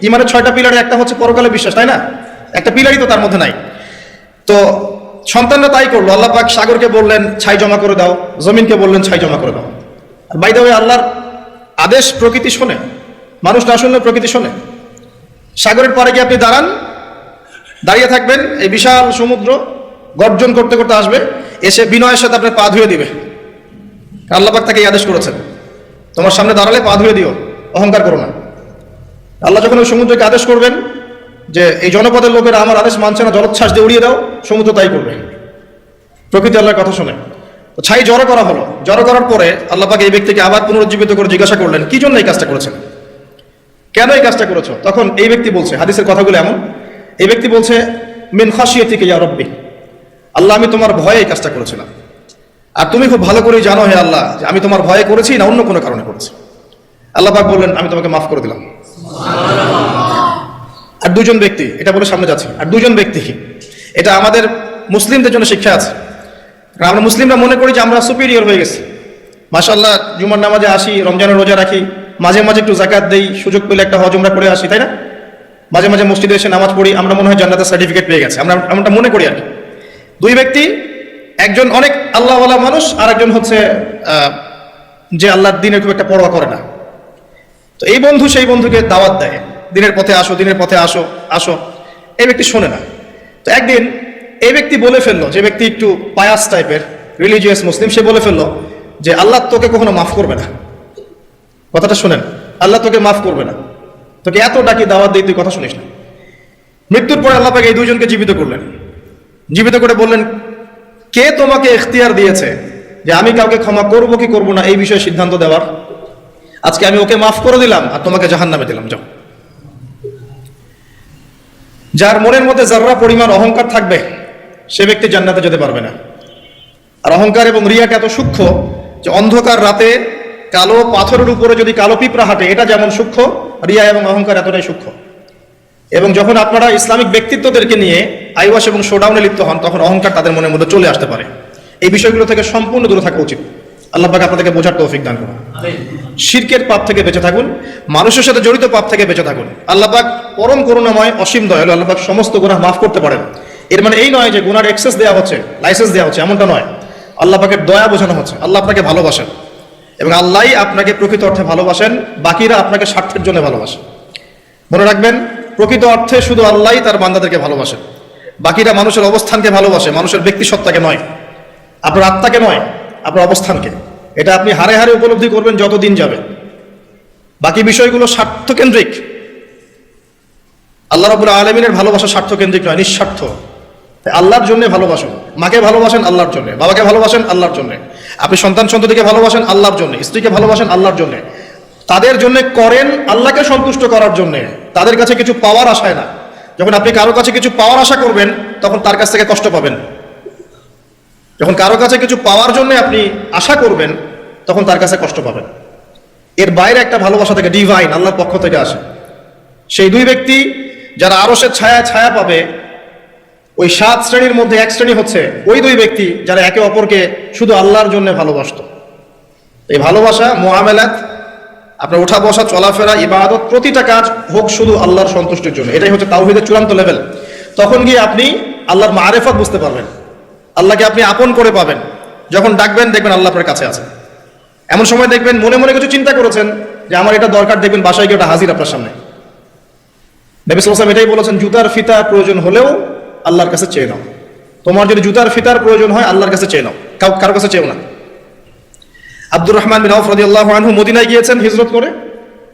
ইমানের 6টা পিলারে একটা হচ্ছে পরকালে বিশ্বাস, তাই না? একটা পিলারই তো তার মধ্যে নাই। তো সন্তানরা তাই করলো। আল্লাহ পাক সাগরকে বললেন ছাই জমা করে দাও, জমিনকে বললেন ছাই জমা করে দাও। আর বাই দ্য ওয়ে, আল্লাহর আদেশ প্রকৃতি শোনে, মানুষ না শুনলে প্রকৃতি শোনে। সাগরের পাড়ে গিয়ে আপনি দাঁড়ান, দাঁড়িয়ে থাকবেন, এই বিশাল সমুদ্র গর্জন করতে করতে আসবে, এসে বিনয়ের সাথে আপনার পা ধুয়ে দিবে। আল্লাহ পাক তাকে এই আদেশ করেছেন, তোমার সামনে দাঁড়ালে পা ধুয়ে দিও, অহংকার করো না। আল্লাহ যখন ওই সমুদ্রকে আদেশ করবেন যে এই জনপদের লোকেরা আমার আদেশ মানছে না, জলোচ্ছ্বাস দিয়ে উড়িয়ে দাও, সমুদ্র তাই করবে। প্রকৃতি আল্লাহর কথা শোনে। তো ছাই জড়ো করা হলো। জড়ো করার পরে আল্লাহ পাক এই ব্যক্তিকে আবার পুনরুজ্জীবিত করে জিজ্ঞাসা করলেন, কি জন্য এই কাজটা করেছেন, কেন এই কাজটা করেছো? তখন এই ব্যক্তি বলছে, হাদিসের কথাগুলো এমন, এই ব্যক্তি বলছে মিন খাশিয়াতিকা ইয়া রাব্বি, আল্লাহ আমি তোমার ভয়ে এই কাজটা করেছিলাম, আর তুমি খুব ভালো করেই জানো হে আল্লাহ যে আমি তোমার ভয়ে করেছি না অন্য কোনো কারণে করেছি। আল্লাহ পাক বললেন আমি তোমাকে মাফ করে দিলাম। আর দুজন ব্যক্তি, এটা বলে সামনে যাচ্ছে, আর দুজন ব্যক্তি, এটা আমাদের মুসলিমদের জন্য শিক্ষা আছে। আমরা মুসলিমরা মনে করি যে আমরা সুপিরিয়র হয়ে গেছি, মাশাআল্লাহ জুমার নামাজে আসি, রমজানের রোজা রাখি, মাঝে মাঝে একটু জাকাত দেই, সুযোগ পেলে একটা হজ উমরা করে আসি, তাই না? মাঝে মাঝে মসজিদে এসে নামাজ পড়ি, আমরা মনে হয় জান্নাতের সার্টিফিকেট পেয়ে গেছি, আমরা এমনটা মনে করি আর কি। দুই ব্যক্তি, একজন অনেক আল্লাহওয়ালা মানুষ, আর একজন হচ্ছে যে আল্লাহর দিনের খুব একটা পরোয়া করে না। তো এই বন্ধু সেই বন্ধুকে দাওয়াত দেয়, দিনের পথে আসো, দিনের পথে আসো আসো। এই ব্যক্তি শোনে না। তো একদিন এই ব্যক্তি বলে ফেললো, যে ব্যক্তি একটু পায়াস টাইপের রিলিজিয়াস মুসলিম, সে বলে ফেললো যে আল্লাহ তোকে কখনো মাফ করবে না। কথাটা শোনেন, আল্লাহ তোকে মাফ করবে না, তোকে এত ডাকি দাওয়াত দিই, তুই কথা শুনিস না। মৃত্যুর পরে আল্লাহ পাক এই দুইজনকে জীবিত করলেন, জীবিত করে বললেন কে তোমাকে ইখতিয়ার দিয়েছে যে আমি কাউকে ক্ষমা করব কি করব না এই বিষয়ে সিদ্ধান্ত দেওয়ার? আজকে আমি ওকে মাফ করে দিলাম আর তোমাকে জাহান্নামে দিলাম, যাও। যার মনের মধ্যে যাররা পরিমাণ অহংকার থাকবে সে ব্যক্তি জান্নাতে যেতে পারবে না। আর অহংকার এবং রিয়াটা এত সূক্ষ্ম যে অন্ধকার রাতে কালো পাথরের উপরে যদি কালো পিঁপড়া হাঁটে, এটা যেমন সূক্ষ্ম, রিয়া এবং অহংকার এতটাই সূক্ষ্ম। এবং যখন আপনারা ইসলামিক ব্যক্তিত্বদেরকে নিয়ে আইওয়াশ এবং শোডাউনে লিপ্ত হন, তখন অহংকার তাদের মনের মধ্যে চলে আসতে পারে। এই বিষয়গুলো থেকে সম্পূর্ণ দূরে থাকা উচিত। আল্লাহ পাক আপনাদেরকে বোঝার তৌফিক দান করুন। শিরকের পাপ থেকে বেঁচে থাকুন, মানুষের সাথে জড়িত পাপ থেকে বেঁচে থাকুন। আল্লাহ পাক পরম করুণাময়, অসীম দয়ালু, আল্লাহ পাক সমস্ত গুনাহ মাফ করতে পারেন। এর মানে এই নয় যে গুনার এক্সেস দেওয়া হচ্ছে, লাইসেন্স দেওয়া হচ্ছে, এমনটা নয়। আল্লাহ পাকের দয়া বোঝানো হচ্ছে, আল্লাহ আপনাকে ভালোবাসেন এবং আল্লাহই আপনাকে প্রকৃত অর্থে ভালোবাসেন, বাকিরা আপনাকে স্বার্থের জন্য ভালোবাসেন। মনে রাখবেন, প্রকৃত অর্থে শুধু আল্লাহই তার বান্দাদেরকে ভালোবাসেন, বাকিরা মানুষের অবস্থানকে ভালোবাসে, মানুষের ব্যক্তিসত্তাকে নয়, আপনার আত্মাকে নয়, আপনার অবস্থানকে। এটা আপনি হারে হারে উপলব্ধি করবেন যত দিন যাবে। বাকি বিষয়গুলো স্বার্থকেন্দ্রিক। আল্লাহ রাব্বুল আলামিনের ভালোবাসা স্বার্থকেন্দ্রিক নয়, নিঃস্বার্থ। আল্লাহর জন্য ভালোবাসুন। মাকে ভালোবাসেন আল্লাহর জন্য, বাবাকে ভালোবাসেন আল্লাহর জন্য, আপনি সন্তান সন্ততিকে ভালোবাসেন আল্লাহর জন্য, স্ত্রীকে ভালোবাসেন আল্লাহর জন্য। তাদের জন্য করেন আল্লাহকে সন্তুষ্ট করার জন্য, তাদের কাছে কিছু পাওয়ার আশায় না। যখন আপনি কারো কাছে কিছু পাওয়ার আশা করবেন তখন তার কাছ থেকে কষ্ট পাবেন। যখন কারো কাছে কিছু পাওয়ার জন্য আপনি আশা করবেন তখন তার কাছে কষ্ট পাবেন। এর বাইরে একটা ভালোবাসা থেকে, ডিভাইন, আল্লাহর পক্ষ থেকে আসে। সেই দুই ব্যক্তি যারা আরশের ছায়া পাবে, ওই 7 শ্রেণীর মধ্যে এক শ্রেণী হচ্ছে ওই দুই ব্যক্তি যারা একে অপরকে শুধু আল্লাহর জন্য ভালোবাসত। এই ভালোবাসা, মুআমালাত, আপনার ওঠা বসা, চলাফেরা, ইবাদত, প্রতিটা কাজ হোক শুধু আল্লাহর সন্তুষ্টির জন্য। এটাই হচ্ছে তাওহীদের চূড়ান্ত লেভেল। তখন গিয়ে আপনি আল্লাহর মারিফাত বুঝতে পারবেন, আল্লাহকে আপনি আপন করে পাবেন। যখন ডাকবেন দেখবেন আল্লাহ আপনার কাছে আছে। এমন সময় দেখবেন মনে মনে কিছু চিন্তা করেছেন যে আমার এটা দরকার, দেখবেন বাসায় গিয়ে ওটা হাজির আপনার সামনে। নবী সাল্লাল্লাহু আলাইহি ওয়াসাল্লাম এটাই বলেছেন, জুতার ফিতা প্রয়োজন হলেও আল্লাহর কাছে চেয়ে নাও। তোমার যদি জুতার ফিতার প্রয়োজন হয় আল্লাহর কাছে চেয়ে নাও, কারোর কাছে চেয়েও না। আব্দুর রহমান বিন আউফ রাদিয়াল্লাহু আনহু মদিনায় গিয়েছেন হিজরত করে।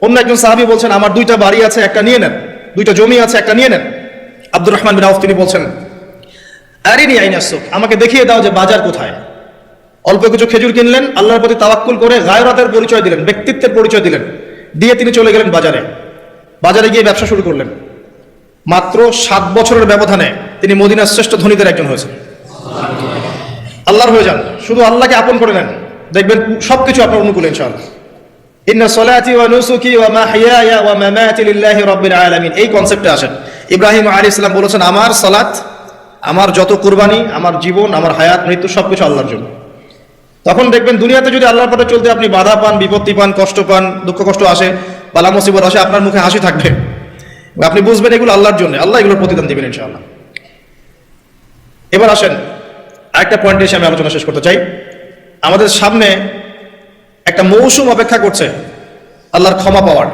অন্য একজন সাহাবী বলছেন আমার 2টা বাড়ি আছে, একটা নিয়ে নেন, 2টা জমি আছে, একটা নিয়ে নেন। আব্দুর রহমান বিন আউফ তিনি বলছেন, আরিনি আইনা সুক, আমাকে দেখিয়ে দাও যে বাজার কোথায়। অল্প কিছু খেজুর কিনলেন, আল্লাহর প্রতি তাওয়াক্কুল করে গায়রাতের পরিচয় দিলেন, ব্যক্তিত্বের পরিচয় দিলেন, দিয়ে তিনি চলে গেলেন বাজারে। বাজারে গিয়ে ব্যবসা শুরু করলেন। মাত্র 7 বছরের ব্যবধানে তিনি মদিনার শ্রেষ্ঠ ধনীদের একজন হয়েছেন। আল্লাহর হয়ে যান, শুধু আল্লাহকে আপন করে নেন, দেখবেন সবকিছু আপনার অনুকূলে ইনশাআল্লাহ। ইন্না সলাতি ওয়া নুসুকি ওয়া মাহইয়ায়া ওয়া মামাতি লিল্লাহি রাব্বিল আলামিন, এই কনসেপ্টে আসেন। ইব্রাহিম আলাইহিস সালাম বলেছেন, আমার সালাত, আমার যত কুরবানি, আমার জীবন, আমার হায়াত, মৃত্যু সবকিছু আল্লাহর জন্য। তখন দেখবেন দুনিয়াতে যদি আল্লাহর পথে চলতে আপনি বাধা পান, বিপত্তি পান, কষ্ট পান, দুঃখ কষ্ট আসে, বালা মুসিবত আসে, আপনার মুখে হাসি থাকবে, আপনি বুঝবেন এগুলো আল্লাহর জন্য, আল্লাহ এগুলোর প্রতিদান দিবেন ইনশাআল্লাহ। এবার আসেন আরেকটা পয়েন্টে এসে আমি আলোচনা শেষ করতে চাই। আমাদের সামনে একটা মৌসুম অপেক্ষা করছে আল্লাহর ক্ষমা পাওয়ার।